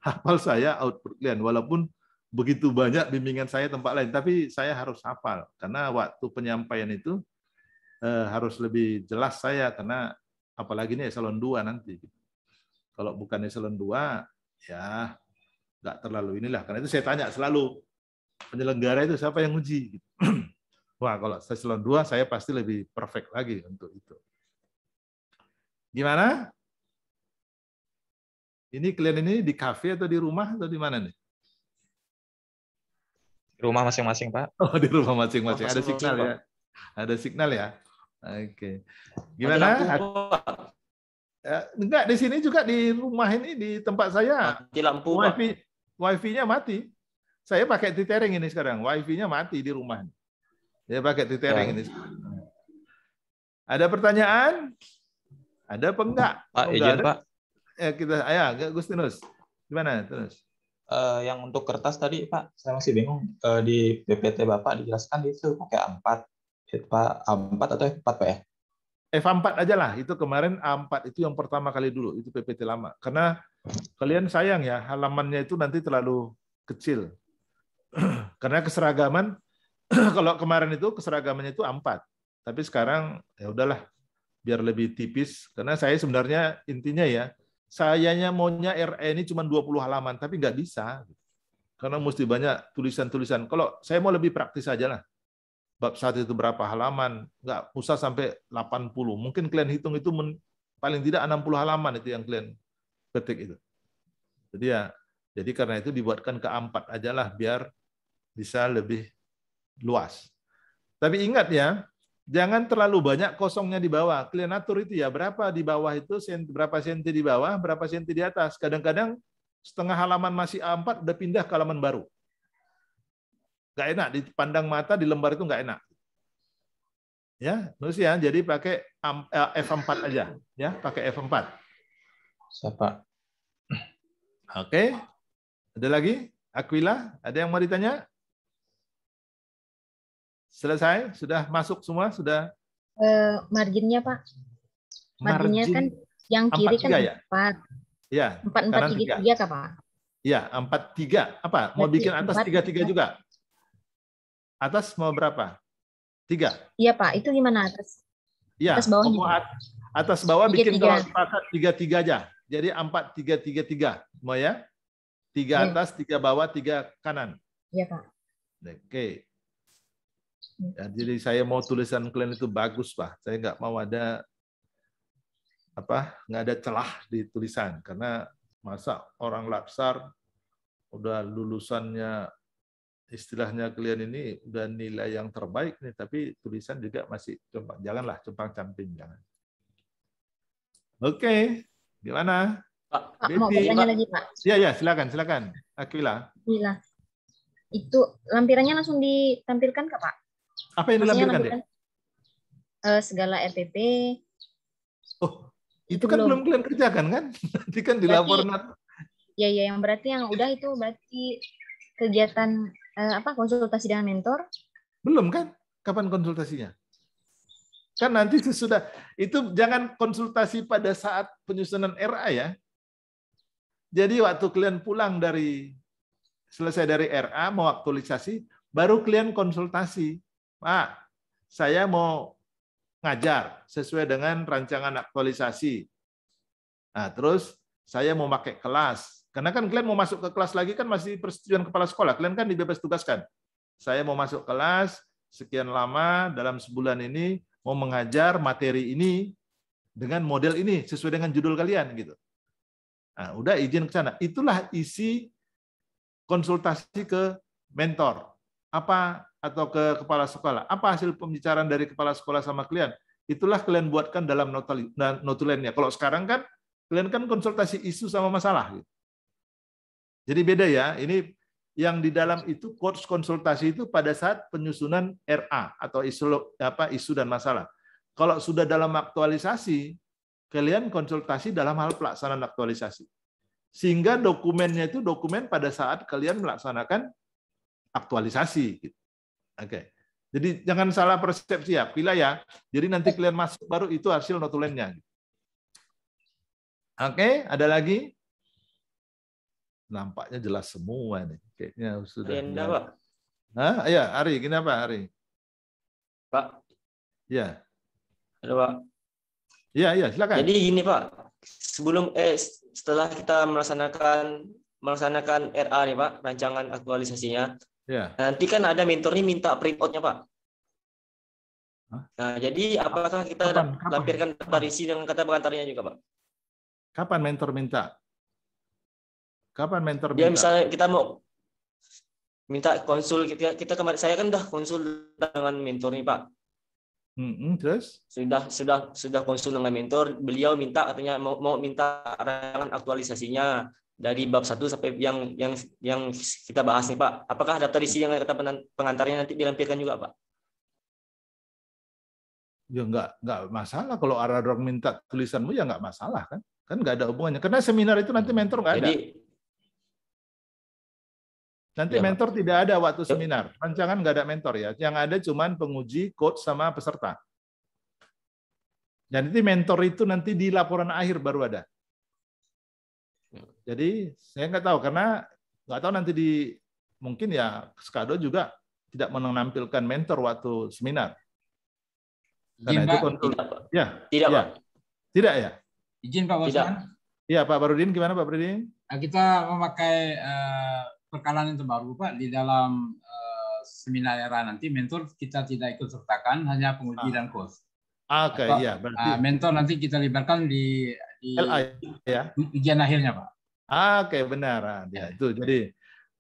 Hafal saya output kalian walaupun begitu banyak bimbingan saya tempat lain, tapi saya harus hafal karena waktu penyampaian itu harus lebih jelas saya, karena apalagi ini eselon 2 nanti. Kalau bukan eselon 2, ya nggak terlalu inilah. Karena itu saya tanya selalu, penyelenggara itu siapa yang uji? Wah, kalau eselon 2 saya pasti lebih perfect lagi untuk itu. Gimana? Ini kalian ini di kafe atau di rumah atau di mana nih? Di rumah masing-masing, Pak. Oh, di rumah masing-masing. Ada signal ya? Ada signal ya? Oke. Gimana? Enggak, di sini juga di rumah ini, di tempat saya. Mati lampu, Wifi-nya mati. Saya pakai tethering ini sekarang. Wifi-nya mati di rumah. Saya pakai tethering ini. Ada pertanyaan? Ada apa enggak? Pak, izin, Pak. Agustinus. Gimana terus? Yang untuk kertas tadi, Pak, saya masih bingung. Di PPT Bapak dijelaskan itu pakai A4. Sheet Pak A4 atau F4 Pak ya? F4 aja lah. Itu kemarin A4 itu yang pertama kali dulu. Itu PPT lama. Karena kalian sayang ya, halamannya itu nanti terlalu kecil. Karena keseragaman, kalau kemarin itu keseragamannya itu A4. Tapi sekarang ya udahlah, biar lebih tipis. Karena saya sebenarnya intinya ya, sayanya maunya RE ini cuma 20 halaman, tapi nggak bisa. Karena mesti banyak tulisan-tulisan. Kalau saya mau lebih praktis aja lah. Bab 1 itu berapa halaman, nggak usah sampai 80. Mungkin kalian hitung itu paling tidak 60 halaman itu yang kalian ketik itu. Jadi karena itu dibuatkan ke A4 aja lah, biar bisa lebih luas. Tapi ingat ya, jangan terlalu banyak kosongnya di bawah. Kalian atur itu ya, berapa di bawah itu, berapa senti di bawah, berapa senti di atas. Kadang-kadang setengah halaman masih A4, udah pindah ke halaman baru. Nggak enak, dipandang mata di lembar itu nggak enak. Ya, terus ya, jadi pakai F4 aja, ya, pakai F4. Siapa? Oke, ada lagi? Aquila, ada yang mau ditanya? Selesai? Sudah masuk semua? Sudah? Marginnya Pak. Marginnya kan yang kiri kan 4. Ya? Ya. 4-4-3-3 kah Pak? Ya, 4-3. Apa? Mau bikin atas 3-3 juga? Atas mau berapa? 3? Iya Pak, itu gimana atas? Ya, atas bawahnya. Atas bawah 3-3. bikin kalau sepakat 3-3 aja. Jadi 4-3-3-3. Mau ya? 3 atas, 3 bawah, 3 kanan. Iya Pak. Oke. Ya, jadi saya mau tulisan kalian itu bagus, Pak. Saya nggak mau ada nggak ada celah di tulisan, karena masa orang Latsar udah lulusannya istilahnya kalian ini udah nilai yang terbaik nih, tapi tulisan juga masih janganlah compang-camping, jangan. Oke, gimana? Pak mau bertanya lagi Pak? Ya, silakan, Aquila. Gila. Itu lampirannya langsung ditampilkan Kak Pak? Apa yang dilampirkan deh? Segala RPP. Oh, itu kan belum kalian kerjakan kan? Nanti kan di laporan. Ya, yang berarti yang udah itu berarti kegiatan konsultasi dengan mentor? Belum kan? Kapan konsultasinya? Kan nanti sesudah itu, jangan konsultasi pada saat penyusunan RA ya. Jadi waktu kalian pulang selesai dari RA mau aktualisasi, baru kalian konsultasi. Pak, saya mau ngajar sesuai dengan rancangan aktualisasi. Nah, terus saya mau pakai kelas. Karena kan kalian mau masuk ke kelas lagi kan masih persetujuan kepala sekolah. Kalian kan dibebas tugaskan. Saya mau masuk kelas sekian lama dalam sebulan ini, mau mengajar materi ini dengan model ini sesuai dengan judul kalian gitu. Nah, udah izin ke sana. Itulah isi konsultasi ke mentor. Atau ke kepala sekolah. Apa hasil pembicaraan dari kepala sekolah sama kalian? Itulah kalian buatkan dalam notulennya. Kalau sekarang kan kalian kan konsultasi isu sama masalah. Jadi beda ya. Ini yang di dalam itu course konsultasi itu pada saat penyusunan RA atau isu dan masalah. Kalau sudah dalam aktualisasi, kalian konsultasi dalam hal pelaksanaan aktualisasi. Sehingga dokumennya itu dokumen pada saat kalian melaksanakan aktualisasi. Oke. Jadi jangan salah persepsi ya, pilih ya. Jadi nanti kalian masuk baru itu hasil notulennya. Oke, ada lagi? Nampaknya jelas semua nih. Kayaknya sudah. Pak. Hah? Ya, Ari, kenapa Ari? Pak. Ya. Halo Pak. Ya, silakan. Jadi gini Pak, setelah kita melaksanakan RA nih Pak, rancangan aktualisasinya. Ya. Nanti kan ada mentor ini minta print out-nya Pak. Nah, jadi apakah kita lampirkan daftar isi dengan kata pengantarnya juga Pak? Kapan mentor minta? Ya misalnya kita mau minta konsul, kita kemarin saya kan udah konsul dengan mentor nih Pak. Terus? Sudah konsul dengan mentor, beliau minta katanya mau minta rancangan aktualisasinya dari bab 1 sampai yang kita bahas nih Pak. Apakah daftar isi yang kata pengantarnya nanti dilampirkan juga Pak? Ya nggak masalah kalau orang minta tulisanmu ya nggak masalah kan? Kan nggak ada hubungannya. Karena seminar itu nanti mentor nggak ada. Nanti Ya, Pak. mentor tidak ada waktu seminar. Rancangan nggak ada mentor ya. Yang ada cuman penguji, coach, sama peserta. Dan nanti mentor itu nanti di laporan akhir baru ada. Jadi saya nggak tahu karena nggak tahu nanti mungkin ya Skado juga tidak menampilkan mentor waktu seminar. Izin, Karena itu Pak. Tidak, Pak. ya, Tidak, ya. Pak. Tidak ya. Izin Pak Tidak. Bosman. Iya Pak Barudin, gimana Pak Barudin? Nah, kita memakai perkalaan yang terbaru Pak di dalam seminar era nanti mentor kita tidak ikut sertakan, hanya penguji dan coach. Oke, Pak, iya berarti mentor nanti kita libatkan di LA ya. ujian akhirnya Pak. Oke, benar. Ya, itu. Jadi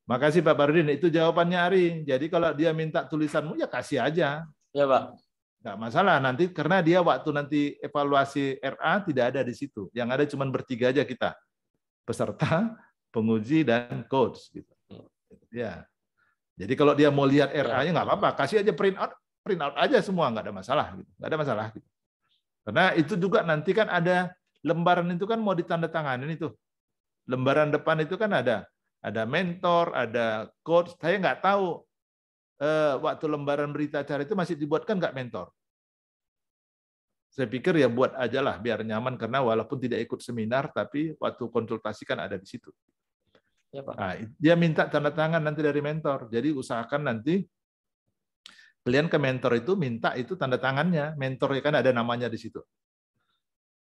makasih Pak Barudin, itu jawabannya Ari. Jadi kalau dia minta tulisanmu ya kasih aja. Ya, Pak. Nggak masalah nanti karena dia waktu nanti evaluasi RA tidak ada di situ. Yang ada cuma bertiga aja kita. Peserta, penguji dan coach gitu. Ya. Jadi kalau dia mau lihat RA-nya nggak apa-apa, kasih aja print out aja semua, nggak ada masalah gitu. Nggak ada masalah gitu. Karena itu juga nanti kan ada lembaran itu kan mau ditandatanganin itu. Lembaran depan itu kan ada mentor, ada coach. Saya nggak tahu waktu lembaran berita acara itu masih dibuatkan nggak mentor. Saya pikir ya buat aja lah biar nyaman karena walaupun tidak ikut seminar tapi waktu konsultasi kan ada di situ. Ya, Pak. Nah, dia minta tanda tangan nanti dari mentor. Jadi usahakan nanti kalian ke mentor itu minta itu tanda tangannya. Mentor kan ada namanya di situ.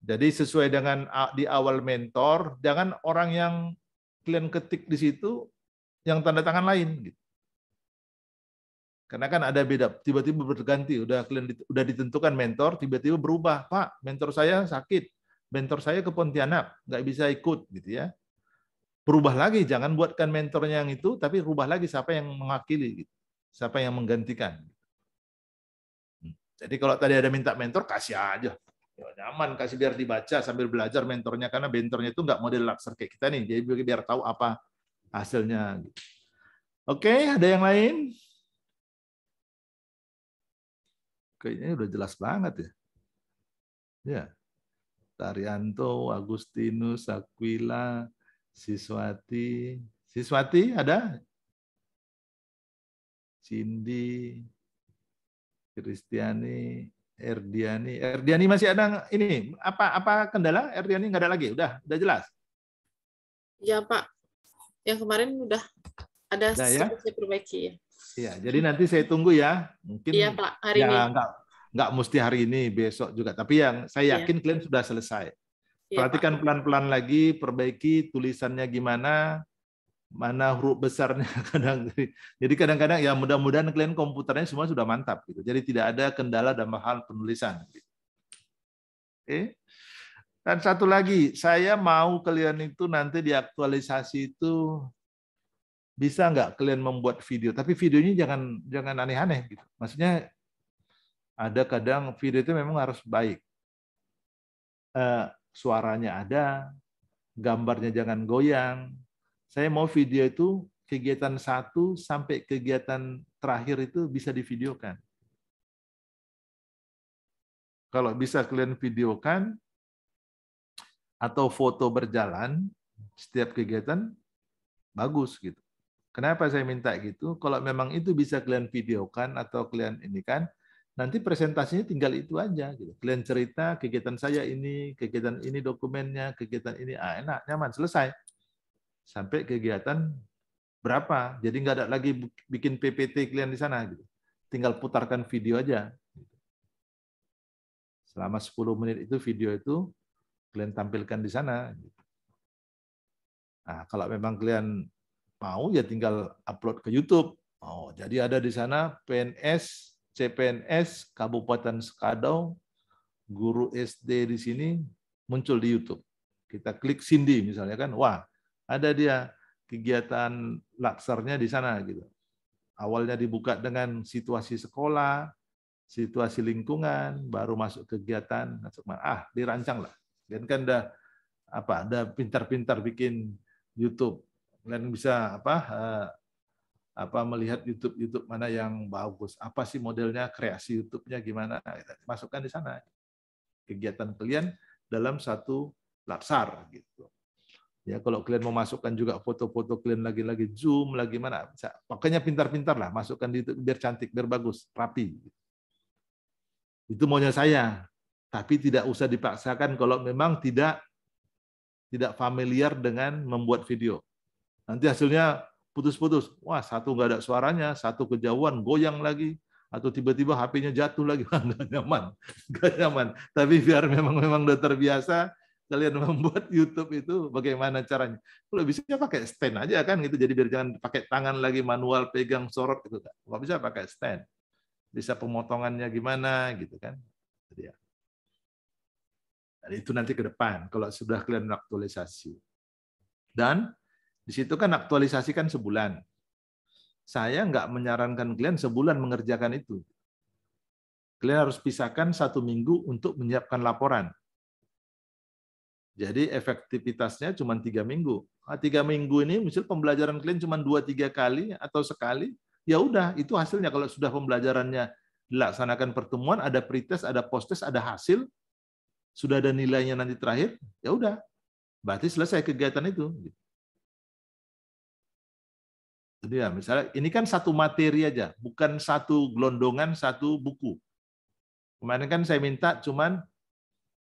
Jadi sesuai dengan di awal mentor, jangan orang yang kalian ketik di situ yang tanda tangan lain. Karena kan ada beda, tiba-tiba berganti, udah ditentukan mentor, tiba-tiba berubah, Pak, mentor saya sakit, mentor saya ke Pontianak, nggak bisa ikut, gitu ya. Berubah lagi, jangan buatkan mentornya yang itu, tapi rubah lagi siapa yang mewakili, gitu. Siapa yang menggantikan. Jadi kalau tadi ada minta mentor, kasih aja. Ya, nyaman, kasih biar dibaca sambil belajar mentornya, karena mentornya itu nggak model Lakser kayak kita nih, jadi biar tahu apa hasilnya. Oke, ada yang lain? Kayaknya udah jelas banget ya. Ya. Taryanto, Agustinus, Aquila, Siswati. Siswati ada? Cindy, Kristiani, Erdiani. Erdiani masih ada ini? Apa kendala? Erdiani nggak ada lagi? Udah jelas? Ya Pak, yang kemarin udah ada Nah, ya? sedikit perbaiki ya. Iya, jadi nanti saya tunggu ya. Mungkin Iya Pak, hari ini. Nggak mesti hari ini, besok juga. Tapi yang saya yakin kalian sudah selesai. Iya, Perhatikan pelan-pelan lagi, perbaiki tulisannya gimana, mana huruf besarnya. Jadi kadang-kadang ya mudah-mudahan kalian komputernya semua sudah mantap. Gitu. Jadi tidak ada kendala dalam hal penulisan. Gitu. Oke. Dan satu lagi, saya mau kalian itu nanti diaktualisasi itu bisa nggak kalian membuat video, tapi videonya jangan aneh-aneh gitu. Maksudnya ada kadang video itu memang harus baik, suaranya ada, gambarnya jangan goyang. Saya mau video itu kegiatan 1 sampai kegiatan terakhir itu bisa divideokan. Kalau bisa kalian videokan atau foto berjalan setiap kegiatan, bagus gitu. Kenapa saya minta gitu? Kalau memang itu bisa kalian videokan atau kalian ini kan, nanti presentasinya tinggal itu aja. Gitu. Kalian cerita kegiatan saya ini, kegiatan ini dokumennya, kegiatan ini, enak, nyaman, selesai. Sampai kegiatan berapa? Jadi nggak ada lagi bikin PPT kalian di sana. Gitu. Tinggal putarkan video aja. Selama 10 menit itu video itu kalian tampilkan di sana. Gitu. Nah, kalau memang kalian mau ya tinggal upload ke YouTube. Oh, jadi ada di sana PNS, CPNS Kabupaten Skado, guru SD di sini muncul di YouTube. Kita klik Cindy misalnya kan, wah ada dia kegiatan laksarnya di sana gitu. Awalnya dibuka dengan situasi sekolah, situasi lingkungan, baru masuk kegiatan, dirancang lah. Dan kan ada pintar-pintar bikin YouTube. Kalian bisa melihat YouTube mana yang bagus, apa sih modelnya, kreasi YouTube-nya gimana, masukkan di sana kegiatan kalian dalam satu laksar gitu. Ya, kalau kalian mau masukkan juga foto-foto kalian lagi zoom, lagi mana, pokoknya pintar-pintar lah, masukkan di YouTube biar cantik, biar bagus, rapi. Itu maunya saya. Tapi tidak usah dipaksakan kalau memang tidak familiar dengan membuat video. Nanti hasilnya putus-putus. Wah, satu nggak ada suaranya, satu kejauhan, goyang lagi, atau tiba-tiba HP-nya jatuh lagi. Nggak nyaman, nggak nyaman. Tapi biar memang udah terbiasa, kalian membuat YouTube itu bagaimana caranya. Kalau bisa pakai stand aja kan gitu. Jadi biar jangan pakai tangan lagi manual pegang sorot gitu. Kalau bisa pakai stand. Bisa pemotongannya gimana gitu kan. Jadi ya. Itu nanti ke depan kalau sudah kalian aktualisasi. Dan di situ kan aktualisasi kan sebulan. Saya nggak menyarankan kalian sebulan mengerjakan itu. Kalian harus pisahkan 1 minggu untuk menyiapkan laporan. Jadi efektivitasnya cuma 3 minggu. 3 minggu ini misal pembelajaran kalian cuma 2-3 kali atau sekali, ya udah itu hasilnya. Kalau sudah pembelajarannya dilaksanakan pertemuan, ada pretest, ada posttest, ada hasil, sudah ada nilainya nanti terakhir, ya udah. Berarti selesai kegiatan itu. Jadi ya, misalnya ini kan satu materi aja, bukan satu gelondongan, satu buku. Kemarin kan saya minta cuman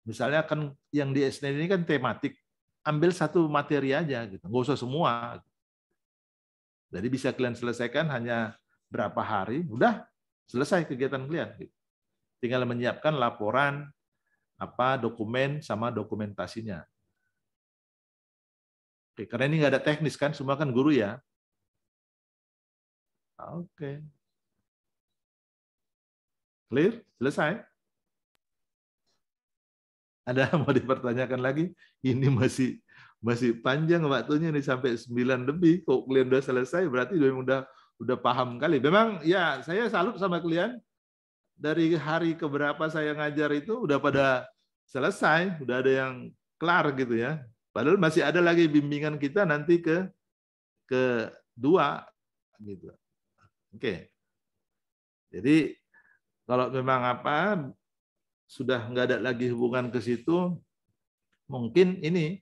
misalnya kan yang di SNN ini kan tematik, ambil satu materi aja gitu, nggak usah semua. Jadi bisa kalian selesaikan hanya berapa hari, udah selesai kegiatan kalian. Tinggal menyiapkan laporan, dokumen sama dokumentasinya. Oke, karena ini nggak ada teknis kan, semua kan guru ya. Oke. Clear? Selesai? Ada mau dipertanyakan lagi? Ini masih panjang waktunya nih sampai 9 lebih. Kok kalian udah selesai berarti udah paham kali. Memang ya saya salut sama kalian. Dari hari keberapa saya ngajar itu udah pada selesai, udah ada yang kelar gitu ya. Padahal masih ada lagi bimbingan kita nanti kedua gitu. Oke. Jadi kalau memang sudah nggak ada lagi hubungan ke situ, mungkin ini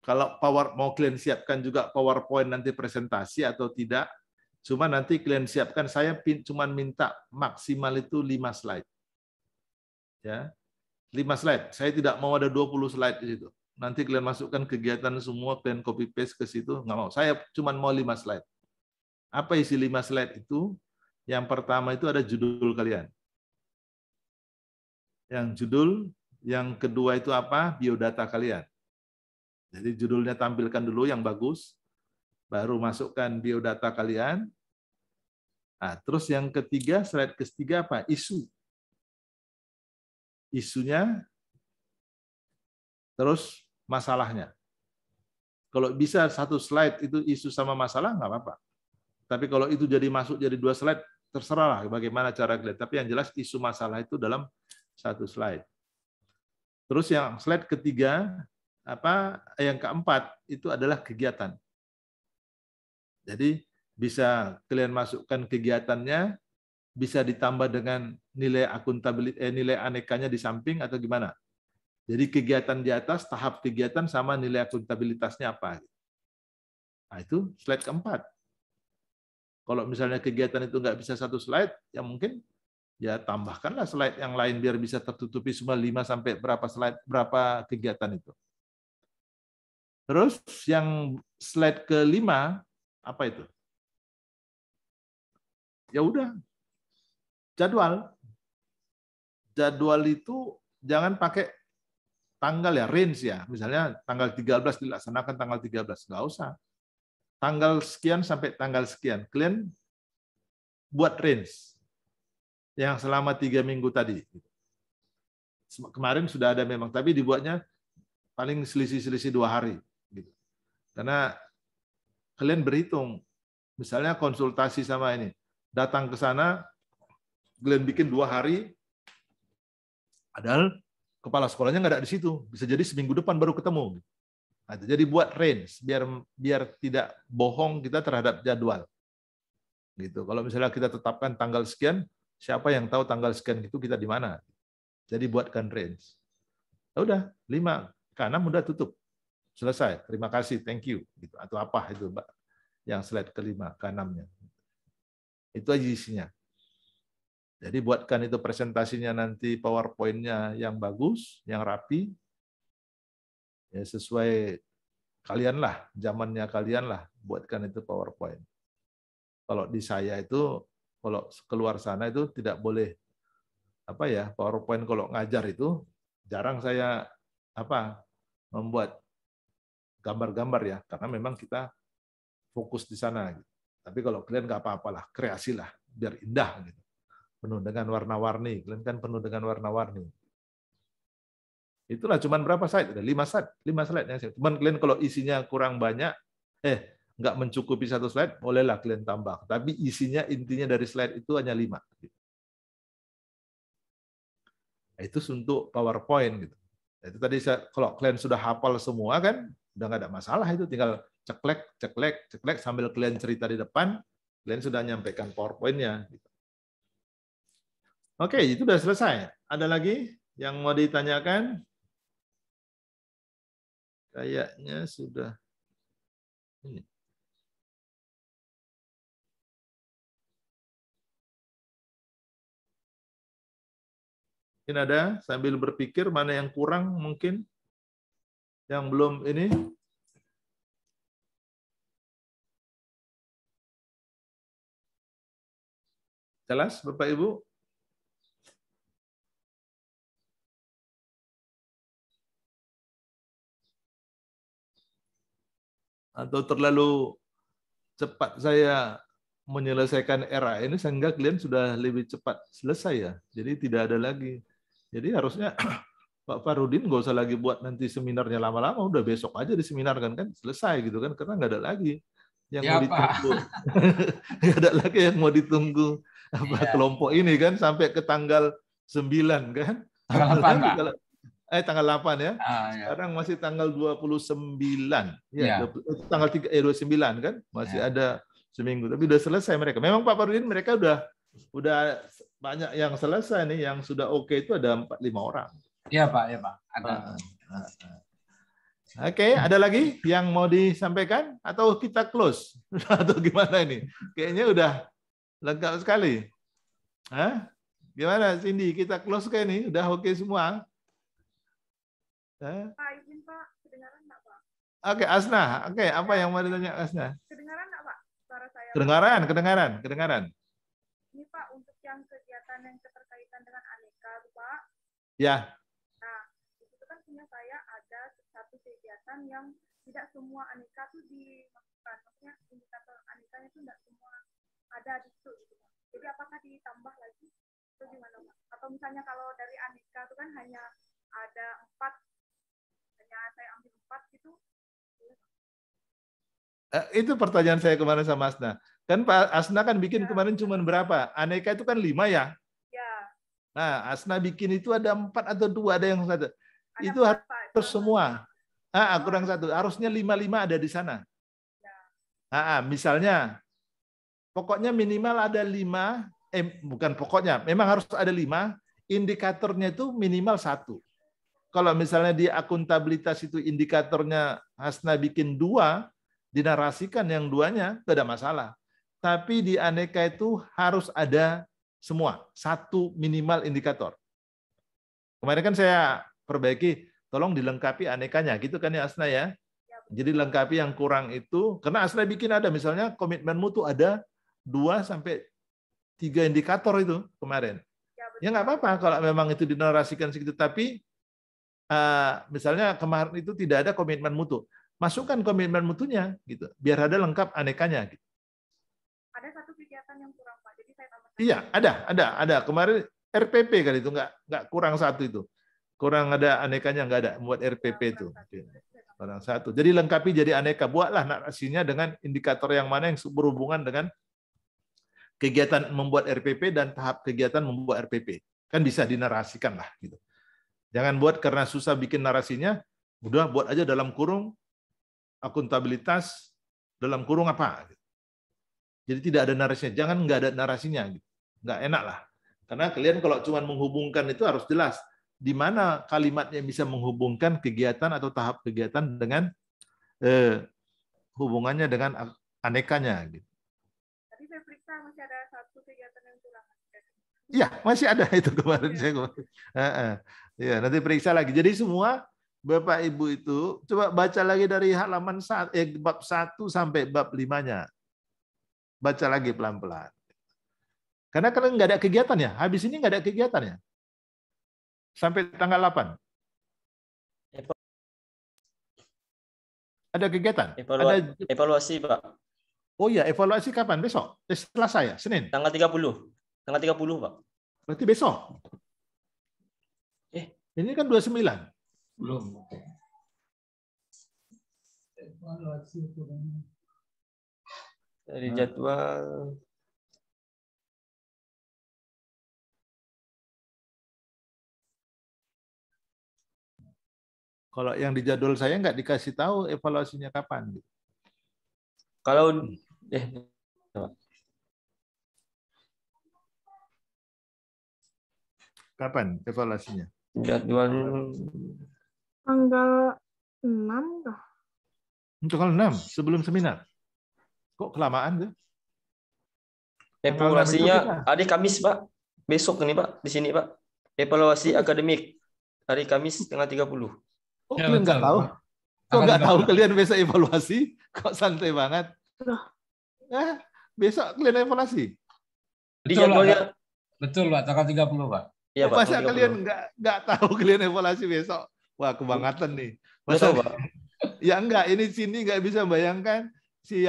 kalau mau kalian siapkan juga PowerPoint nanti presentasi atau tidak, cuma nanti kalian siapkan, saya cuma minta maksimal itu 5 slide. Ya. 5 slide. Saya tidak mau ada 20 slide di situ. Nanti kalian masukkan kegiatan semua, kalian copy paste ke situ, nggak mau. Saya cuma mau 5 slide. Apa isi 5 slide itu? Yang pertama itu ada judul kalian. Yang judul, yang kedua itu apa? Biodata kalian. Jadi judulnya tampilkan dulu yang bagus, baru masukkan biodata kalian. Nah, terus yang ketiga, slide ketiga apa? Isu. Isunya, terus masalahnya. Kalau bisa 1 slide itu isu sama masalah, nggak apa-apa. Tapi kalau itu masuk jadi 2 slide, terserah lah bagaimana cara kalian. Tapi yang jelas isu masalah itu dalam 1 slide. Terus yang slide ketiga, yang keempat itu adalah kegiatan. Jadi bisa kalian masukkan kegiatannya, bisa ditambah dengan nilai akuntabilitas, nilai anekanya di samping atau gimana. Jadi kegiatan di atas, tahap kegiatan sama nilai akuntabilitasnya apa. Nah itu slide keempat. Kalau misalnya kegiatan itu nggak bisa 1 slide, ya mungkin ya tambahkanlah slide yang lain biar bisa tertutupi semua 5 sampai berapa slide, berapa kegiatan itu. Terus yang slide ke-5 apa itu? Ya udah. Jadwal. Jadwal itu jangan pakai tanggal ya, range ya. Misalnya tanggal 13 dilaksanakan tanggal 13, nggak usah. Tanggal sekian sampai tanggal sekian. Kalian buat range yang selama 3 minggu tadi. Kemarin sudah ada memang, tapi dibuatnya paling selisih 2 hari. Karena kalian berhitung, misalnya konsultasi sama ini, datang ke sana, kalian bikin 2 hari, padahal kepala sekolahnya nggak ada di situ, bisa jadi seminggu depan baru ketemu. Nah, jadi buat range, biar tidak bohong kita terhadap jadwal. Gitu. Kalau misalnya kita tetapkan tanggal sekian, siapa yang tahu tanggal sekian itu kita di mana? Jadi buatkan range. Ya udah, 5 ke 6 udah tutup. selesai, terima kasih, thank you, gitu. Atau apa itu, Mbak, yang slide kelima, ke-6-nya. Itu aja isinya. Jadi buatkan itu presentasinya nanti, PowerPoint-nya yang bagus, yang rapi, ya sesuai kalian lah, zamannya kalian lah, buatkan itu PowerPoint. Kalau di saya itu, kalau keluar sana itu tidak boleh PowerPoint kalau ngajar itu jarang saya membuat gambar-gambar ya, karena memang kita fokus di sana. Tapi kalau kalian nggak apa-apalah, kreasilah biar indah gitu. Penuh dengan warna-warni, kalian kan penuh dengan warna-warni. Itulah cuman berapa slide? Ada 5 slide yang saya. Cuman kalian kalau isinya kurang banyak, nggak mencukupi 1 slide, bolehlah kalian tambah. Tapi isinya intinya dari slide itu hanya 5. Itu untuk PowerPoint gitu. Itu tadi kalau kalian sudah hafal semua kan, udah nggak ada masalah itu, tinggal ceklek sambil kalian cerita di depan, kalian sudah nyampaikan PowerPoint-nya. Gitu. Oke, itu udah selesai. Ada lagi yang mau ditanyakan? Kayaknya sudah. Ini. Mungkin ada, sambil berpikir mana yang kurang mungkin, yang belum ini. Jelas, Bapak Ibu? Atau terlalu cepat saya menyelesaikan era ini sehingga kalian sudah lebih cepat selesai ya. Jadi tidak ada lagi. Jadi harusnya Pak Farudin nggak usah lagi buat nanti seminarnya lama-lama, udah besok aja di seminar kan selesai gitu kan, karena nggak ada lagi yang mau ditunggu. Nggak ada lagi yang mau ditunggu kelompok ini kan sampai ke tanggal 9 kan. Tanggal 8 ya. Sekarang masih tanggal 29. Ya. Tanggal 29 kan? Masih ada seminggu. Tapi udah selesai mereka. Memang Pak Farudin mereka udah banyak yang selesai nih, yang sudah oke itu ada 4-5 orang. Iya, Pak, ya, Pak. Ada. Oke, ada lagi yang mau disampaikan atau kita close? Atau gimana ini? Kayaknya udah lengkap sekali. Gimana Cindy? Kita close kayak ini? Udah oke semua? Pak, izin Pak, kedengaran nggak Pak? Oke, Asna. Oke, apa yang mau ditanya Asna? Kedengaran nggak Pak suara saya? Kedengaran. Ini Pak, untuk yang kegiatan yang keterkaitan dengan aneka, Pak. Ya. Nah, itu kan punya saya ada satu kegiatan yang tidak semua aneka tuh dimasukkan. Maksudnya indikator anekanya itu tidak semua ada di situ. Gitu, Pak. Jadi apakah ditambah lagi? Itu gimana Pak? Atau misalnya kalau dari aneka itu kan hanya ada 4, hanya saya ambil 4 gitu. Itu pertanyaan saya kemarin sama Asna. Kan Pak Asna kan bikin kemarin cuma berapa? Aneka itu kan 5 ya? Ya. Nah, Asna bikin itu ada 4 atau 2, ada yang 1. Itu harus semua. Kurang 1. Harusnya 5-5 ada di sana. Misalnya, pokoknya minimal ada 5, bukan pokoknya, memang harus ada 5, indikatornya itu minimal 1. Kalau misalnya di akuntabilitas itu indikatornya Hasna bikin 2, dinarasikan yang 2-nya, tidak ada masalah. Tapi di aneka itu harus ada semua, 1 minimal indikator. Kemarin kan saya perbaiki, tolong dilengkapi anekanya, gitu kan ya Hasna ya? Jadi lengkapi yang kurang itu, karena Hasna bikin ada, misalnya komitmenmu tuh ada 2-3 indikator itu kemarin. Ya nggak apa-apa kalau memang itu dinarasikan segitu, tapi misalnya kemarin itu tidak ada komitmen mutu, masukkan komitmen mutunya gitu, biar ada lengkap anekanya. Gitu. Ada satu kegiatan yang kurang Pak, jadi saya tambahkan. Iya, ada. Kemarin RPP kali itu nggak kurang 1 itu, kurang ada anekanya, nggak ada, buat RPP itu. Kurang 1. Jadi lengkapi jadi aneka, buatlah narasinya dengan indikator yang mana yang berhubungan dengan kegiatan membuat RPP dan tahap kegiatan membuat RPP. Kan bisa dinarasikan lah gitu. Jangan buat karena susah bikin narasinya, udah buat aja dalam kurung akuntabilitas, dalam kurung apa. Jadi tidak ada narasinya. Jangan nggak ada narasinya. Gitu. Nggak enak lah. Karena kalian kalau cuma menghubungkan itu harus jelas di mana kalimatnya bisa menghubungkan kegiatan atau tahap kegiatan dengan hubungannya dengan anekanya. Gitu. Tadi saya periksa masih ada satu kegiatan yang kurang. Iya, masih ada itu kemarin saya. Ya, nanti periksa lagi. Jadi semua Bapak Ibu itu coba baca lagi dari halaman bab 1 sampai bab 5-nya. Baca lagi pelan-pelan. Karena kalian nggak ada kegiatan ya. Habis ini nggak ada kegiatan ya. Sampai tanggal 8. Ada kegiatan? Evaluasi, Pak. Oh iya, evaluasi kapan? Besok? Selasa ya? Senin? Tanggal 30. Tanggal 30, Pak. Berarti besok? Ini kan 29. Belum. Dari jadwal. Kalau yang di jadwal saya nggak dikasih tahu evaluasinya kapan. Kalau kapan evaluasinya? Jadwal tanggal 6 kah? Tanggal 6 sebelum seminar. Kok kelamaan tuh? evaluasinya hari Kamis, Pak. Besok ini, Pak, di sini, Pak. Evaluasi akademik hari Kamis tanggal 30. Oh, kalian nggak tahu? Kok nggak tahu kalian besok evaluasi? Kok santai banget? Besok kalian evaluasi? Di jadwalnya. Betul, Pak. Tanggal 30, Pak. Iya, Pak. Masa kalian nggak tahu kalian evaluasi besok? Wah, kebangetan nih. Masa, tahu, Pak. Ya enggak, ini sini nggak bisa bayangkan si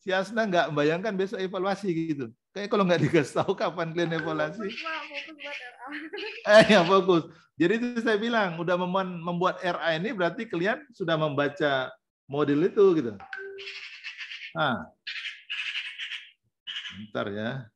Asna nggak bayangkan besok evaluasi gitu. Kayak kalau nggak dikasih tahu kapan kalian evaluasi. Ya fokus. Jadi itu saya bilang, udah membuat RA ini berarti kalian sudah membaca model itu gitu. Bentar ya.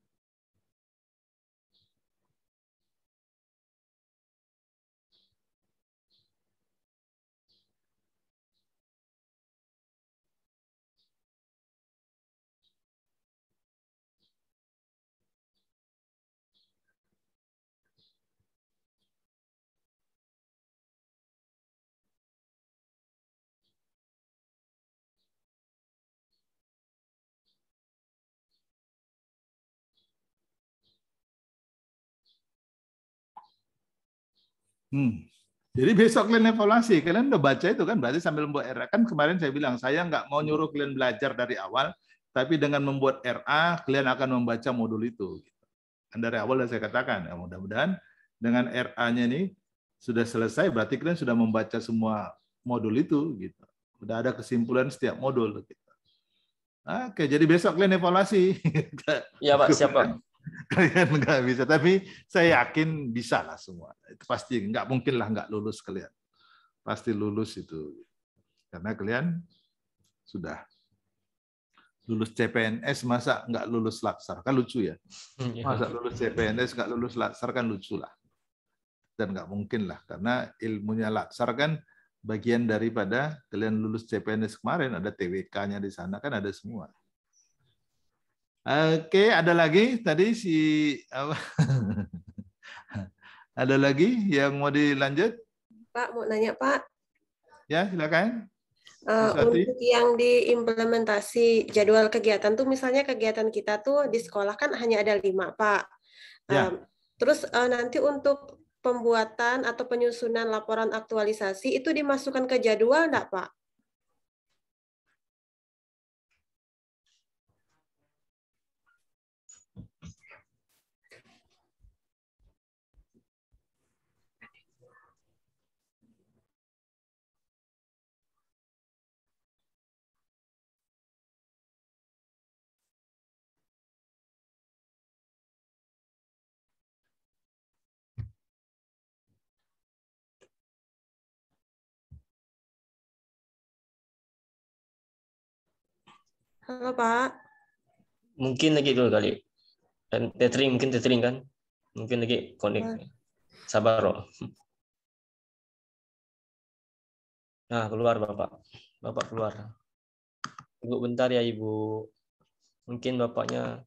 Jadi besok kalian evaluasi, kalian udah baca itu kan, berarti sambil membuat RA. Kan kemarin saya bilang, saya nggak mau nyuruh kalian belajar dari awal, tapi dengan membuat RA, kalian akan membaca modul itu. Dan dari awal saya katakan, ya mudah-mudahan dengan RA-nya ini sudah selesai, berarti kalian sudah membaca semua modul itu. Gitu. Udah ada kesimpulan setiap modul. Gitu. Oke, jadi besok kalian evaluasi. Iya, Pak, siap, Pak. Kalian nggak bisa, tapi saya yakin bisa lah semua. Itu pasti nggak mungkin lah nggak lulus kalian. Pasti lulus itu, karena kalian sudah lulus CPNS, masa nggak lulus latsar kan lucu ya. Masa lulus CPNS nggak lulus latsar kan lucu lah. Dan nggak mungkin lah, karena ilmunya latsar kan bagian daripada kalian lulus CPNS kemarin, ada TWK-nya di sana kan ada semua. Oke, ada lagi tadi ada lagi yang mau dilanjut? Pak, mau nanya, Pak. Ya, silakan. Untuk yang diimplementasi jadwal kegiatan tuh, misalnya kegiatan kita tuh di sekolah kan hanya ada 5, Pak. Ya. Terus nanti untuk pembuatan atau penyusunan laporan aktualisasi itu dimasukkan ke jadwal enggak, Pak? Halo, Pak. Mungkin lagi dulu kali. Dan tethering kan. Mungkin lagi connect. Sabar, Roh. Nah, keluar Bapak. Bapak keluar. Tunggu bentar ya, Ibu. Mungkin Bapaknya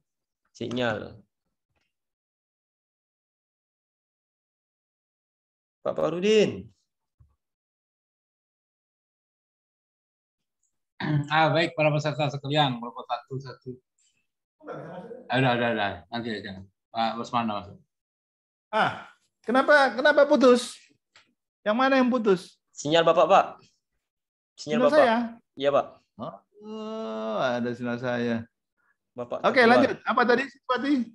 sinyal. Pak Farudin. Baik para peserta sekalian, kelompok satu. Udah. Nanti aja. Pak Bosmana masuk. Kenapa putus? Yang mana yang putus? Sinyal Bapak, Pak. Sinyal Bapak. saya? Iya, Pak. Oh, ada sinyal saya. Bapak. Oke, lanjut. Apa tadi, Siswati?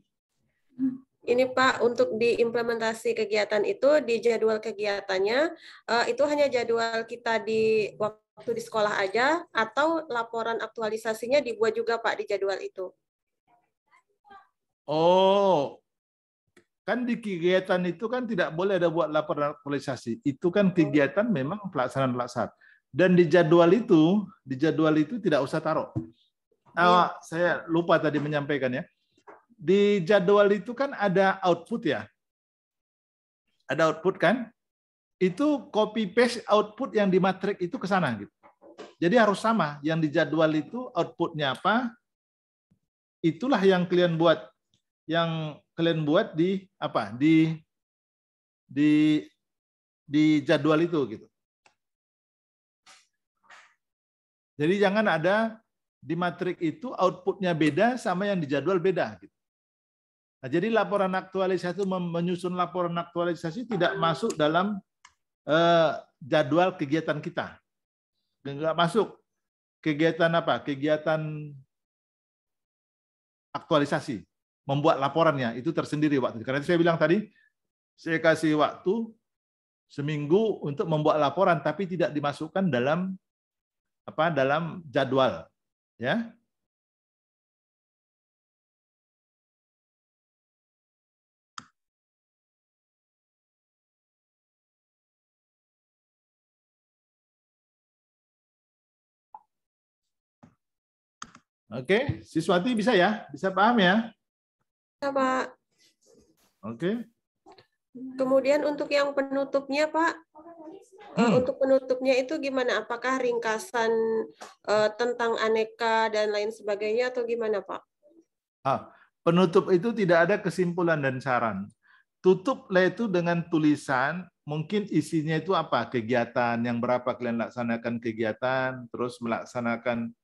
Ini Pak, untuk diimplementasi kegiatan itu, di jadwal kegiatannya, itu hanya jadwal kita di waktu di sekolah aja, atau laporan aktualisasinya dibuat juga Pak di jadwal itu? Oh, kan di kegiatan itu kan tidak boleh ada buat laporan aktualisasi. Itu kan kegiatan memang pelaksanaan. Dan di jadwal itu tidak usah taruh. Saya lupa tadi menyampaikan ya. Di jadwal itu kan ada output ya. Ada output kan? Itu copy paste output yang di matrik itu ke sana gitu. Jadi harus sama. Yang di jadwal itu outputnya apa? Itulah yang kalian buat. Yang kalian buat di apa? Di jadwal itu gitu. Jadi jangan ada di matrik itu outputnya beda sama yang di jadwal beda gitu. Nah, jadi laporan aktualisasi, menyusun laporan aktualisasi tidak masuk dalam jadwal kegiatan kita. Enggak masuk. Kegiatan apa? Kegiatan aktualisasi. Membuat laporannya itu tersendiri waktu. Karena itu saya bilang tadi, saya kasih waktu seminggu untuk membuat laporan, tapi tidak dimasukkan dalam jadwal, ya. Oke, Siswati bisa ya? Bisa paham ya? Pak. Oke. Kemudian untuk yang penutupnya, Pak, untuk penutupnya itu gimana? Apakah ringkasan tentang aneka dan lain sebagainya atau gimana, Pak? Penutup itu tidak ada kesimpulan dan saran. Tutuplah itu dengan tulisan, mungkin isinya itu apa? Kegiatan, yang berapa kalian laksanakan kegiatan, terus melaksanakan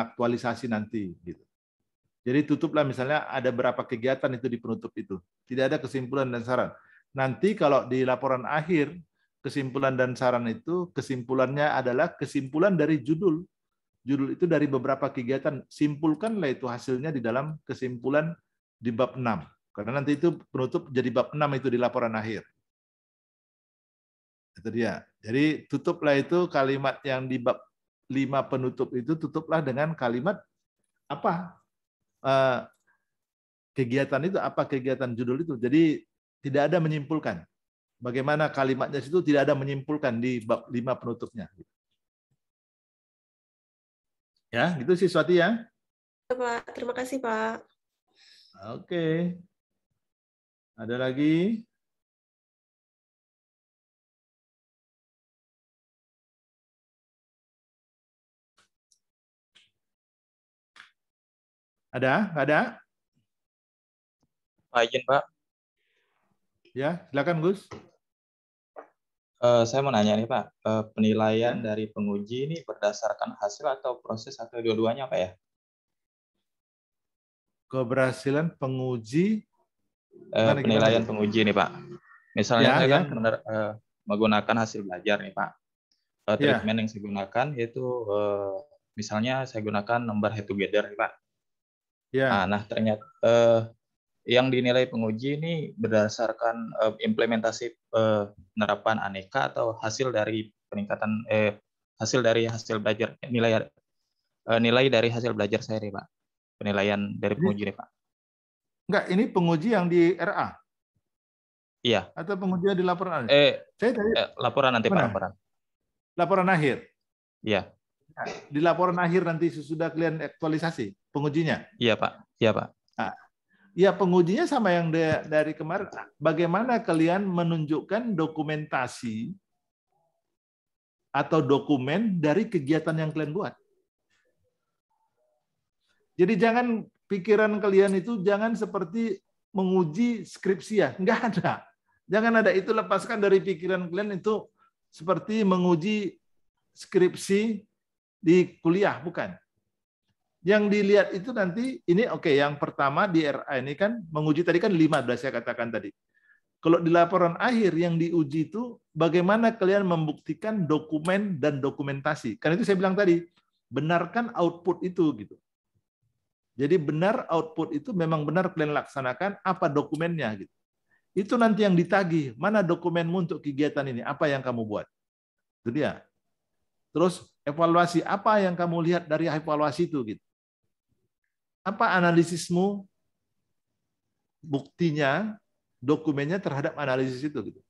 aktualisasi nanti gitu. Jadi tutuplah misalnya ada berapa kegiatan itu di penutup itu. Tidak ada kesimpulan dan saran. Nanti kalau di laporan akhir, kesimpulan dan saran itu, kesimpulannya adalah kesimpulan dari judul. Judul itu dari beberapa kegiatan. Simpulkanlah itu hasilnya di dalam kesimpulan di bab 6. Karena nanti itu penutup jadi bab 6 itu di laporan akhir. Itu dia. Jadi tutuplah itu kalimat yang di bab 5 penutup itu, tutuplah dengan kalimat apa? Kegiatan itu apa, kegiatan judul itu. Jadi tidak ada menyimpulkan. Bagaimana kalimatnya itu tidak ada menyimpulkan di bab 5 penutupnya. Ya, gitu Siswati ya. Pak, terima kasih Pak. Oke. Ada lagi? Ada? Ada? Pak, izin Pak. Ya, silakan Gus. Saya mau nanya nih Pak, penilaian dari penguji ini berdasarkan hasil atau proses atau dua-duanya Pak ya? Keberhasilan penguji? Penilaian penguji nih Pak. Misalnya saya kan menggunakan hasil belajar nih Pak. Treatment yang saya gunakan yaitu misalnya saya gunakan number head together nih Pak. Nah ternyata yang dinilai penguji ini berdasarkan implementasi penerapan aneka atau hasil dari peningkatan hasil belajar nilai dari hasil belajar saya nih Pak. Penilaian dari penguji nih Pak. Enggak, ini penguji yang di RA. Iya. Atau penguji di laporan akhir? Saya tadi laporan nanti Pak, laporan. Laporan akhir. Iya. Di laporan akhir nanti sesudah kalian aktualisasi pengujinya. Iya Pak. Iya Pak. Nah, ya pengujinya sama yang dari kemarin. Bagaimana kalian menunjukkan dokumentasi atau dokumen dari kegiatan yang kalian buat? Jadi jangan pikiran kalian itu jangan seperti menguji skripsi ya, enggak ada. Jangan ada itu, lepaskan dari pikiran kalian itu seperti menguji skripsi di kuliah, bukan. Yang dilihat itu nanti, ini oke, yang pertama di RA ini kan menguji tadi kan 5 sudah saya katakan tadi. Kalau di laporan akhir yang diuji itu bagaimana kalian membuktikan dokumen dan dokumentasi. Karena itu saya bilang tadi, benarkan output itu gitu. Jadi benar output itu memang benar kalian laksanakan, apa dokumennya gitu. Itu nanti yang ditagih, mana dokumenmu untuk kegiatan ini, apa yang kamu buat. Itu dia. Terus evaluasi, apa yang kamu lihat dari evaluasi itu gitu. Apa analisismu, buktinya, dokumennya terhadap analisis itu gitu.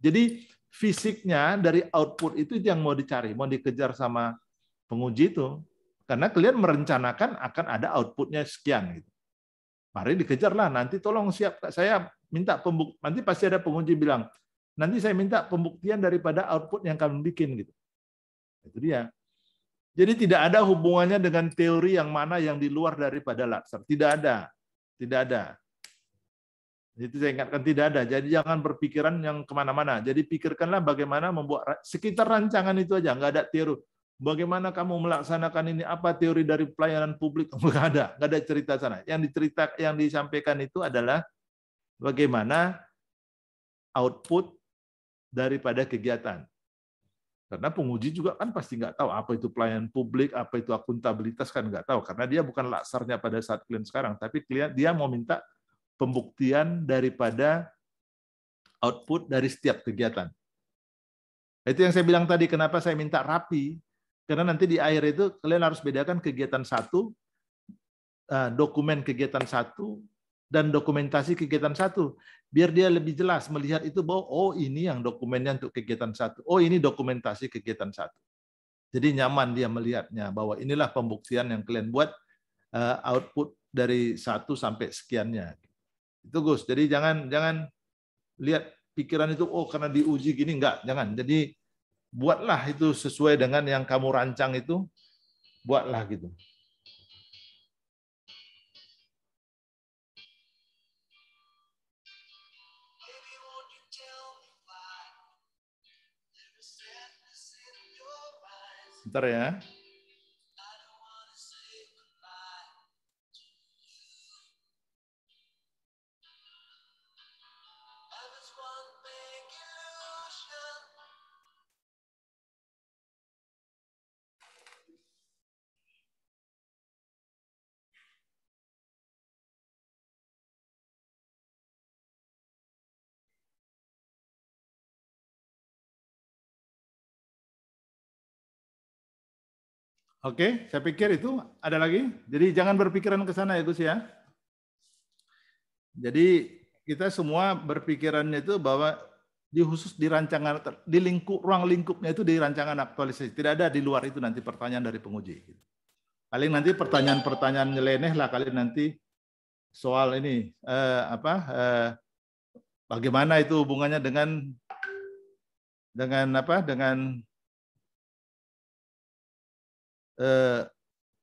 Jadi fisiknya dari output itu yang mau dicari, mau dikejar sama penguji itu. Karena kalian merencanakan akan ada outputnya sekian gitu. Mari dikejarlah, nanti tolong siap, saya minta pembuktian, nanti pasti ada penguji bilang, nanti saya minta pembuktian daripada output yang kalian bikin gitu. Itu dia. Jadi tidak ada hubungannya dengan teori yang mana yang di luar daripada latsar. Tidak ada. Tidak ada. Itu saya ingatkan, tidak ada. Jadi jangan berpikiran yang kemana-mana. Jadi pikirkanlah bagaimana membuat sekitar rancangan itu aja, nggak ada teori. Bagaimana kamu melaksanakan ini? Apa teori dari pelayanan publik? Nggak ada cerita sana. Yang disampaikan itu adalah bagaimana output daripada kegiatan. Karena penguji juga kan pasti nggak tahu apa itu pelayanan publik, apa itu akuntabilitas kan nggak tahu. Karena dia bukan laksarnya pada saat klien sekarang, tapi klien dia mau minta pembuktian daripada output dari setiap kegiatan. Itu yang saya bilang tadi, kenapa saya minta rapi. Karena nanti di akhir itu kalian harus bedakan kegiatan 1, dokumen kegiatan 1, dan dokumentasi kegiatan 1. Biar dia lebih jelas melihat itu bahwa, oh ini yang dokumennya untuk kegiatan 1. Oh ini dokumentasi kegiatan 1. Jadi nyaman dia melihatnya, bahwa inilah pembuktian yang kalian buat, output dari 1 sampai sekiannya. Itu Gus. Jadi jangan lihat pikiran itu, oh karena diuji gini, enggak. Jangan. Jadi buatlah itu sesuai dengan yang kamu rancang itu, buatlah gitu. Bentar ya. Oke, saya pikir itu ada lagi. Jadi jangan berpikiran ke sana ya Gus ya. Jadi kita semua berpikirannya itu bahwa khusus di rancangan, di ruang lingkupnya itu di rancangan aktualisasi. Tidak ada di luar itu nanti pertanyaan dari penguji. Paling nanti pertanyaan-pertanyaan nyeleneh lah kalian nanti soal ini bagaimana itu hubungannya dengan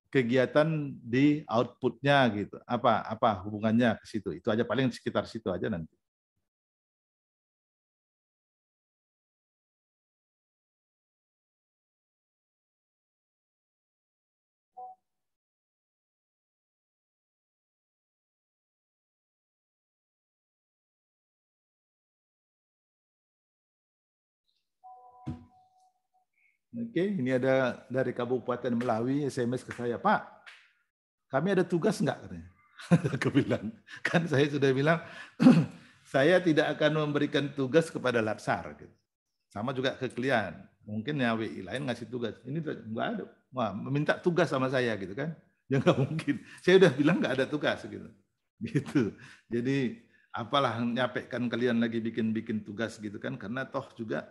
kegiatan di outputnya gitu, apa hubungannya ke situ, itu aja, paling sekitar situ aja nanti. Oke, ini ada dari Kabupaten Melawi SMS ke saya, Pak, kami ada tugas enggak katanya. Aku bilang, kan saya sudah bilang saya tidak akan memberikan tugas kepada latsar gitu. Sama juga ke klien. Mungkin ya WI lain ngasih tugas. Ini enggak ada. Wah, meminta tugas sama saya gitu kan. Ya enggak mungkin. Saya udah bilang enggak ada tugas gitu. Gitu. Jadi apalah nyapekkan kalian lagi bikin tugas gitu kan, karena toh juga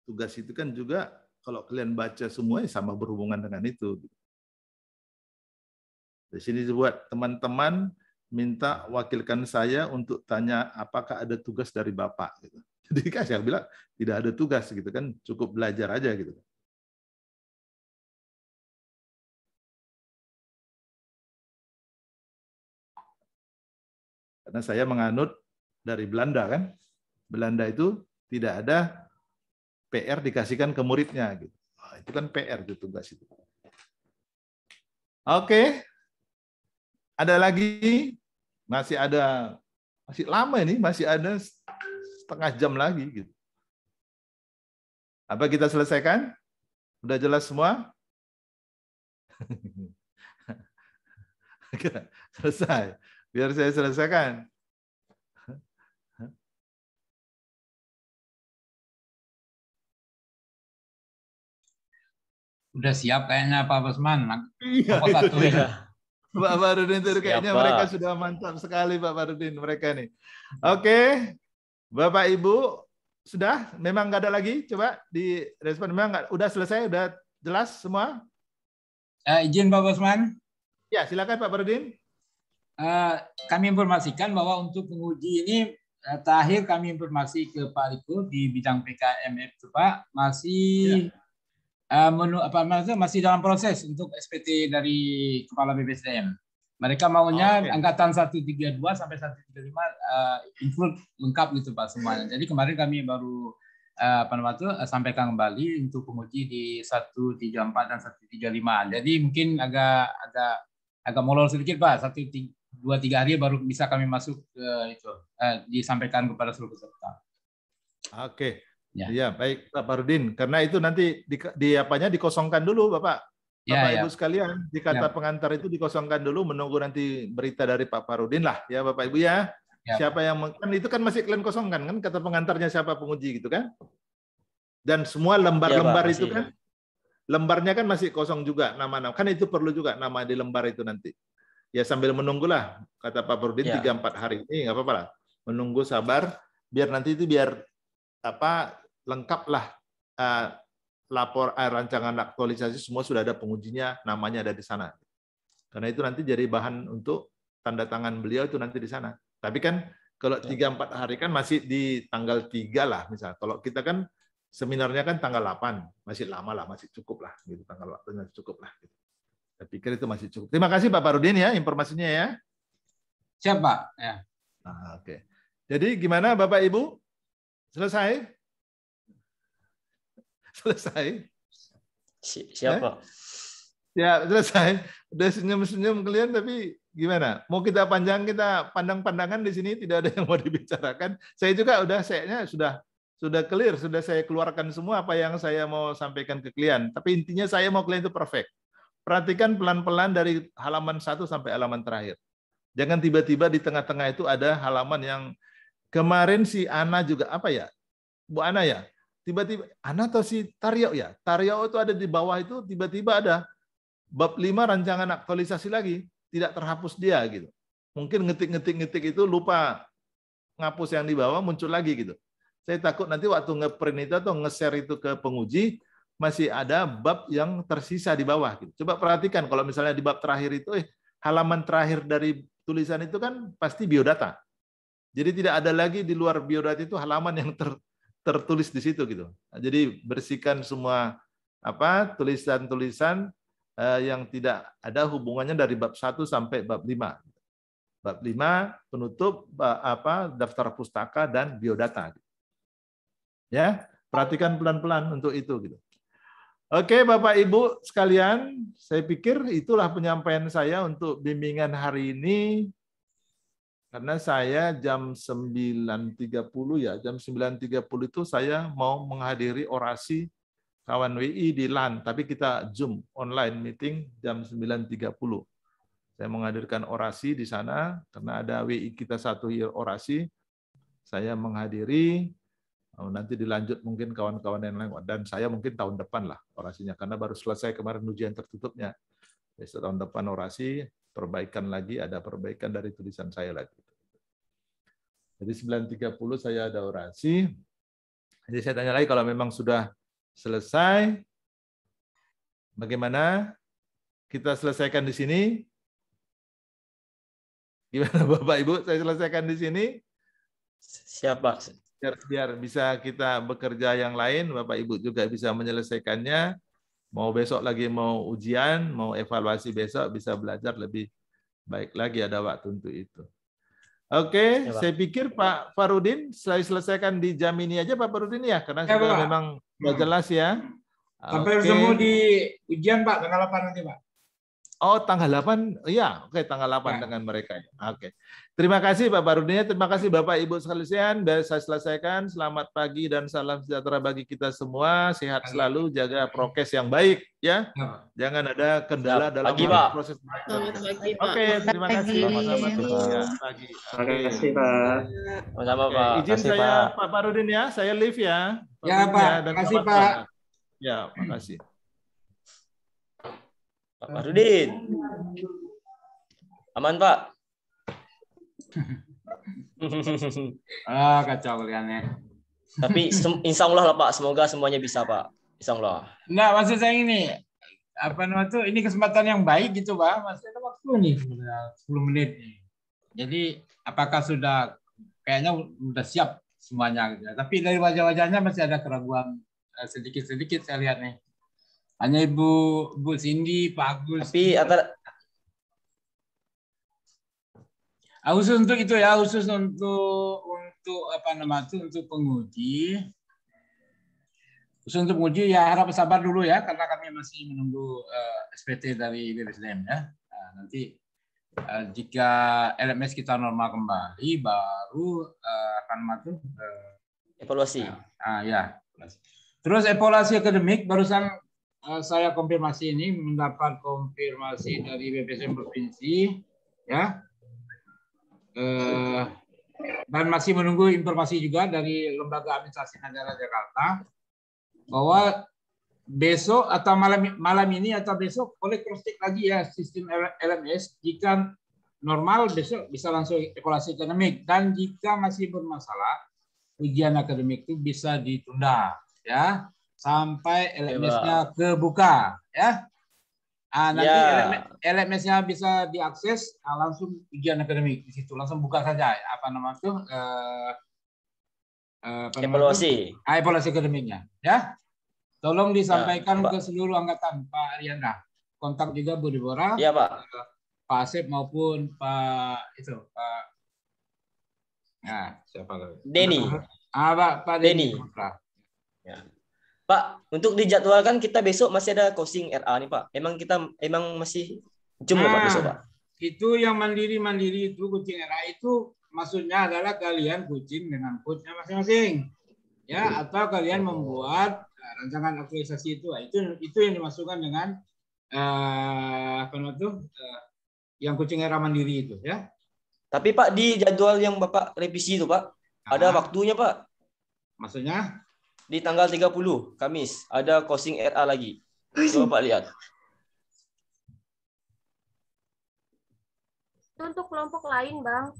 tugas itu kan juga kalau kalian baca semuanya sama berhubungan dengan itu. Di sini buat teman-teman minta wakilkan saya untuk tanya apakah ada tugas dari Bapak. Gitu. Jadi kan saya bilang tidak ada tugas gitu kan, cukup belajar aja gitu. Karena saya menganut dari Belanda kan, Belanda itu tidak ada PR dikasihkan ke muridnya gitu. Itu kan PR itu tugas itu. Oke. Ada lagi? Masih lama ini, masih ada setengah jam lagi gitu. Apa kita selesaikan? Udah jelas semua? Selesai. Biar saya selesaikan. Udah siap kayaknya Pak Bosman. Iya, Satu ya. Pak Farudin itu kayaknya Siapa? mereka sudah mantap sekali Pak Farudin mereka nih. Oke, Bapak Ibu sudah? Memang nggak ada lagi? Coba direspon. Memang nggak? Udah selesai? Udah jelas semua? Izin Pak Bosman. Ya, silakan Pak Farudin. Kami informasikan bahwa untuk penguji ini terakhir kami informasi ke Pak Riko di bidang PKMF itu Pak masih masih dalam proses untuk SPT dari Kepala BPSDM. Mereka maunya angkatan 132 sampai 135 include lengkap gitu Pak semuanya. Jadi kemarin kami baru sampaikan kembali untuk penguji di 134 dan 135. Jadi mungkin agak molor sedikit Pak. 2-3 hari baru bisa kami masuk ke itu disampaikan kepada seluruh peserta. Oke. Ya. Iya, baik Pak Farudin. Karena itu nanti dikosongkan dulu Bapak. Bapak Ibu sekalian, di kata pengantar itu dikosongkan dulu menunggu nanti berita dari Pak Farudin lah ya Bapak Ibu ya. Siapa yang kan itu kan masih kalian kosongkan kan kata pengantarnya siapa penguji gitu kan? Dan semua lembar-lembar itu kan lembarnya kan masih kosong juga nama-nama. Kan itu perlu juga nama di lembar itu nanti. Ya sambil menunggulah kata Pak Farudin 3-4 hari ini nggak apa-apa lah. Menunggu sabar biar nanti itu biar lengkaplah rancangan aktualisasi semua sudah ada pengujinya, namanya ada di sana. Karena itu nanti jadi bahan untuk tanda tangan beliau itu nanti di sana. Tapi kan kalau 3-4 hari kan masih di tanggal 3 lah misalnya. Kalau kita kan seminarnya kan tanggal 8, masih lama lah, masih cukup lah gitu, tanggal waktunya cukup lah gitu. Saya pikir itu masih cukup. Terima kasih Pak Farudin ya informasinya ya. Siap Pak. Ya. Oke. Jadi gimana Bapak Ibu? Selesai? Selesai? Siapa? Ya, selesai. Udah senyum-senyum kalian, tapi gimana? Mau kita kita pandang-pandangan di sini, tidak ada yang mau dibicarakan. Saya juga sudah clear, sudah saya keluarkan semua apa yang saya mau sampaikan ke kalian. Tapi intinya saya mau kalian itu perfect. Perhatikan pelan-pelan dari halaman 1 sampai halaman terakhir. Jangan tiba-tiba di tengah-tengah itu ada halaman yang kemarin si Ana juga, Bu Ana ya? Tiba-tiba, Ana atau si Taryo ya? Taryo itu ada di bawah itu, tiba-tiba ada bab 5 rancangan aktualisasi lagi. Tidak terhapus dia gitu. Mungkin ngetik itu lupa ngapus yang di bawah, muncul lagi gitu. Saya takut nanti waktu ngeprint itu atau nge-share itu ke penguji, masih ada bab yang tersisa di bawah. Gitu. Coba perhatikan, kalau misalnya di bab terakhir itu, halaman terakhir dari tulisan itu kan pasti biodata. Jadi tidak ada lagi di luar biodata itu halaman yang tertulis di situ gitu. Jadi bersihkan semua tulisan-tulisan yang tidak ada hubungannya dari bab 1 sampai bab 5. Bab 5 penutup daftar pustaka dan biodata. Ya, perhatikan pelan-pelan untuk itu gitu. Oke, Bapak Ibu sekalian, saya pikir itulah penyampaian saya untuk bimbingan hari ini. Karena saya jam 9.30 ya, jam 9.30 itu saya mau menghadiri orasi kawan WI di LAN, tapi kita Zoom online meeting jam 9.30. Saya menghadirkan orasi di sana karena ada WI kita satu orasi. Saya menghadiri, nanti dilanjut mungkin kawan-kawan yang lain dan saya mungkin tahun depan lah orasinya karena baru selesai kemarin ujian tertutupnya. Besok tahun depan orasi, perbaikan lagi, ada perbaikan dari tulisan saya lagi. Jadi 9.30 saya ada orasi. Jadi saya tanya lagi kalau memang sudah selesai, bagaimana kita selesaikan di sini? Gimana Bapak Ibu? Saya selesaikan di sini. Siapa? Biar bisa kita bekerja yang lain, Bapak Ibu juga bisa menyelesaikannya. Mau besok lagi mau ujian, mau evaluasi besok, bisa belajar lebih baik lagi, ada waktu untuk itu. Oke, saya pikir Pak Farudin, saya selesaikan di jam ini aja Pak Farudin ya, karena sudah memang sudah jelas ya. Sampai bertemu di ujian Pak, tanggal 8 nanti Pak. Oh, tanggal 8, iya, oke, tanggal 8 dengan mereka. Oke. Terima kasih Pak Barudin, terima kasih Bapak Ibu sekalian. Sudah saya selesaikan. Selamat pagi dan salam sejahtera bagi kita semua. Sehat selalu, jaga prokes yang baik ya. Jangan ada kendala dalam proses. Oke, terima kasih. Pagi. Terima kasih Pak. Sama Pak. Izin saya Pak Barudin ya, saya live ya. Ya Pak, terima kasih Pak. Ya, makasih. Pak Barudin. Aman, Pak? Kacau kaliannya. Tapi insya Allah lah Pak, semoga semuanya bisa Pak. Insya Allah. Nah, maksud saya ini, apa namanya tuh, ini kesempatan yang baik gitu Pak. Masih ada waktu nih, 10 menit. Jadi, apakah sudah, kayaknya sudah siap semuanya gitu. Tapi dari wajah-wajahnya masih ada keraguan sedikit-sedikit saya lihat nih. Hanya Bu Cindy, Pak Agus. Tapi khusus untuk itu ya, khusus untuk apa namanya itu, untuk penguji. Khusus untuk penguji ya harap sabar dulu ya, karena kami masih menunggu SPT dari BPSDM ya. Nah, nanti jika LMS kita normal kembali, baru akan masuk evaluasi. Ya. Terus evaluasi akademik barusan saya konfirmasi ini, mendapat konfirmasi dari BPSDM provinsi ya. Dan masih menunggu informasi juga dari Lembaga Administrasi Negara Jakarta bahwa besok atau malam ini atau besok boleh cross check lagi ya sistem LMS. Jika normal besok bisa langsung evaluasi akademik, dan jika masih bermasalah ujian akademik itu bisa ditunda ya sampai LMS-nya kebuka ya. Nanti LMS-nya bisa diakses, langsung ujian akademik di situ, langsung buka saja apa nama itu evaluasi akademiknya ya. Tolong disampaikan ke seluruh angkatan Pak Arianda. Kontak juga Bu Deborah, ya, Pak Asep maupun Pak siapa lagi? Denny. Pak Denny. Ya. Pak, untuk dijadwalkan kita besok masih ada coaching RA nih Pak. Emang masih jumlah Pak besok Pak? Itu yang mandiri itu coaching RA itu maksudnya adalah kalian coaching dengan coachnya masing-masing, ya, atau kalian membuat rancangan aktualisasi itu. Itu yang dimasukkan dengan yang coaching RA mandiri itu, ya. Tapi Pak di jadwal yang Bapak revisi itu Pak, ada waktunya Pak. Maksudnya? Di tanggal 30 Kamis ada coaching RA lagi. Coba Pak lihat. Itu untuk kelompok lain, Bang.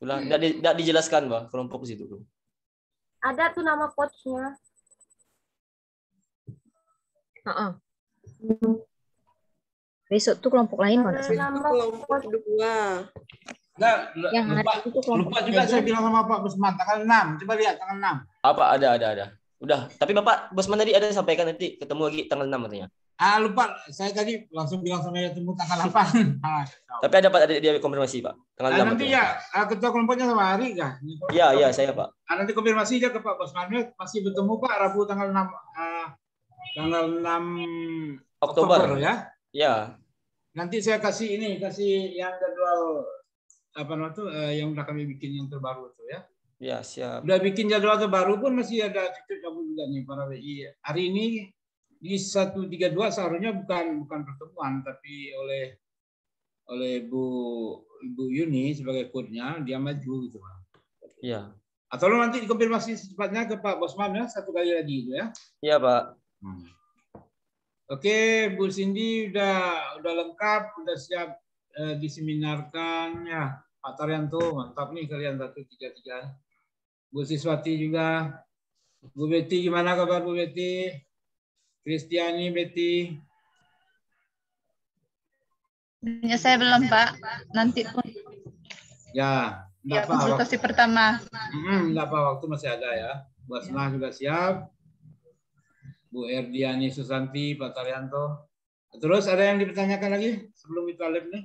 Tidak dijelaskan, Bang, kelompok situ. Ada tuh nama coach-nya. Besok tuh kelompok lain mana? Kelompok 2. Lupa juga saya bilang sama Pak Busman tanggal 6. Coba lihat tanggal 6. Apa ada. Udah, tapi Bapak Busman tadi ada sampaikan nanti ketemu lagi tanggal 6 katanya. Lupa, saya tadi langsung bilang sama dia tunggu tanggal 8. Tapi ada Pak, ada dia konfirmasi Pak. Tanggal 6. Nanti ya, ketua kelompoknya sama Hari kah? Iya, saya Pak. Nanti konfirmasi aja ke Pak Busman, masih bertemu Pak Rabu tanggal 6 Oktober ya. Ya. Nanti saya kasih yang jadwal yang udah kami bikin yang terbaru itu ya. Ya, siap. Udah bikin jadwal terbaru pun masih ada cucu cabut juga nih para WI. Hari ini di 132 seharusnya bukan pertemuan, tapi oleh Ibu Yuni sebagai kodenya dia maju gitu Pak. Iya. Atau lo nanti dikonfirmasi secepatnya ke Pak Bosman ya, satu kali lagi itu ya. Iya Pak. Oke, Bu Cindy udah lengkap, udah siap diseminarkan ya. Pak Taryanto, mantap nih kalian 133. Bu Siswati juga. Bu Betty, gimana kabar Bu Betty? Kristiani, Betty? Ya, saya belum Pak. Nanti pun. Ya, konsultasi pertama. Enggak apa, waktu masih ada ya. Bu Asma juga siap. Bu Erdiani Susanti, Pak Taryanto. Terus ada yang dipertanyakan lagi sebelum kita live nih?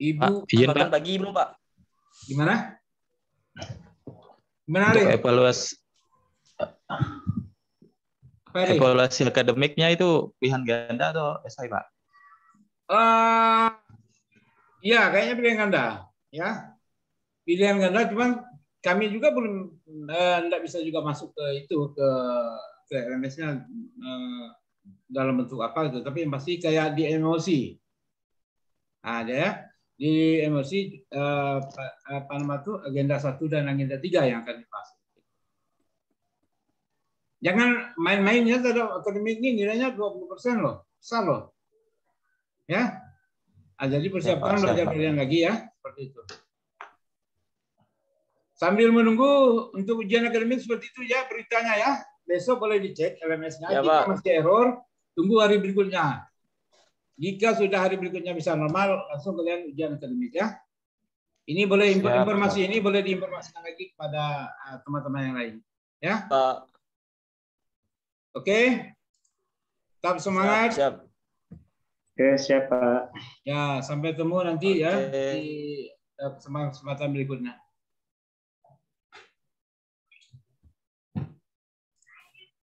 Ibu, Pak, pagi belum Pak? Gimana? Menarik. Untuk evaluasi akademiknya itu pilihan ganda atau esai, Pak? Ya, kayaknya pilihan ganda. Ya, pilihan ganda. Cuman kami juga belum tidak bisa juga masuk ke itu ke LMS-nya dalam bentuk apa gitu. Tapi yang pasti kayak di emosi. Ada ya. Di emosi apa nama itu agenda 1 dan agenda 3 yang akan dibahas. Jangan main-mainnya terhadap akademik ini nilainya 20% loh. Besar loh. Ya. Jadi persiapan belajar kalian lagi ya. Seperti itu. Sambil menunggu untuk ujian akademik seperti itu ya beritanya ya. Besok boleh dicek LMS-nya. Ya, jika Pak. masih error, tunggu hari berikutnya. Jika sudah hari berikutnya bisa normal, langsung kalian ujian akademik ya. Ini boleh informasi ini boleh diinformasikan lagi kepada teman-teman yang lain. Ya. Pak. Oke. Tetap semangat. Siap. Oke, siap, Pak. Ya, sampai ketemu nanti ya di kesempatan berikutnya.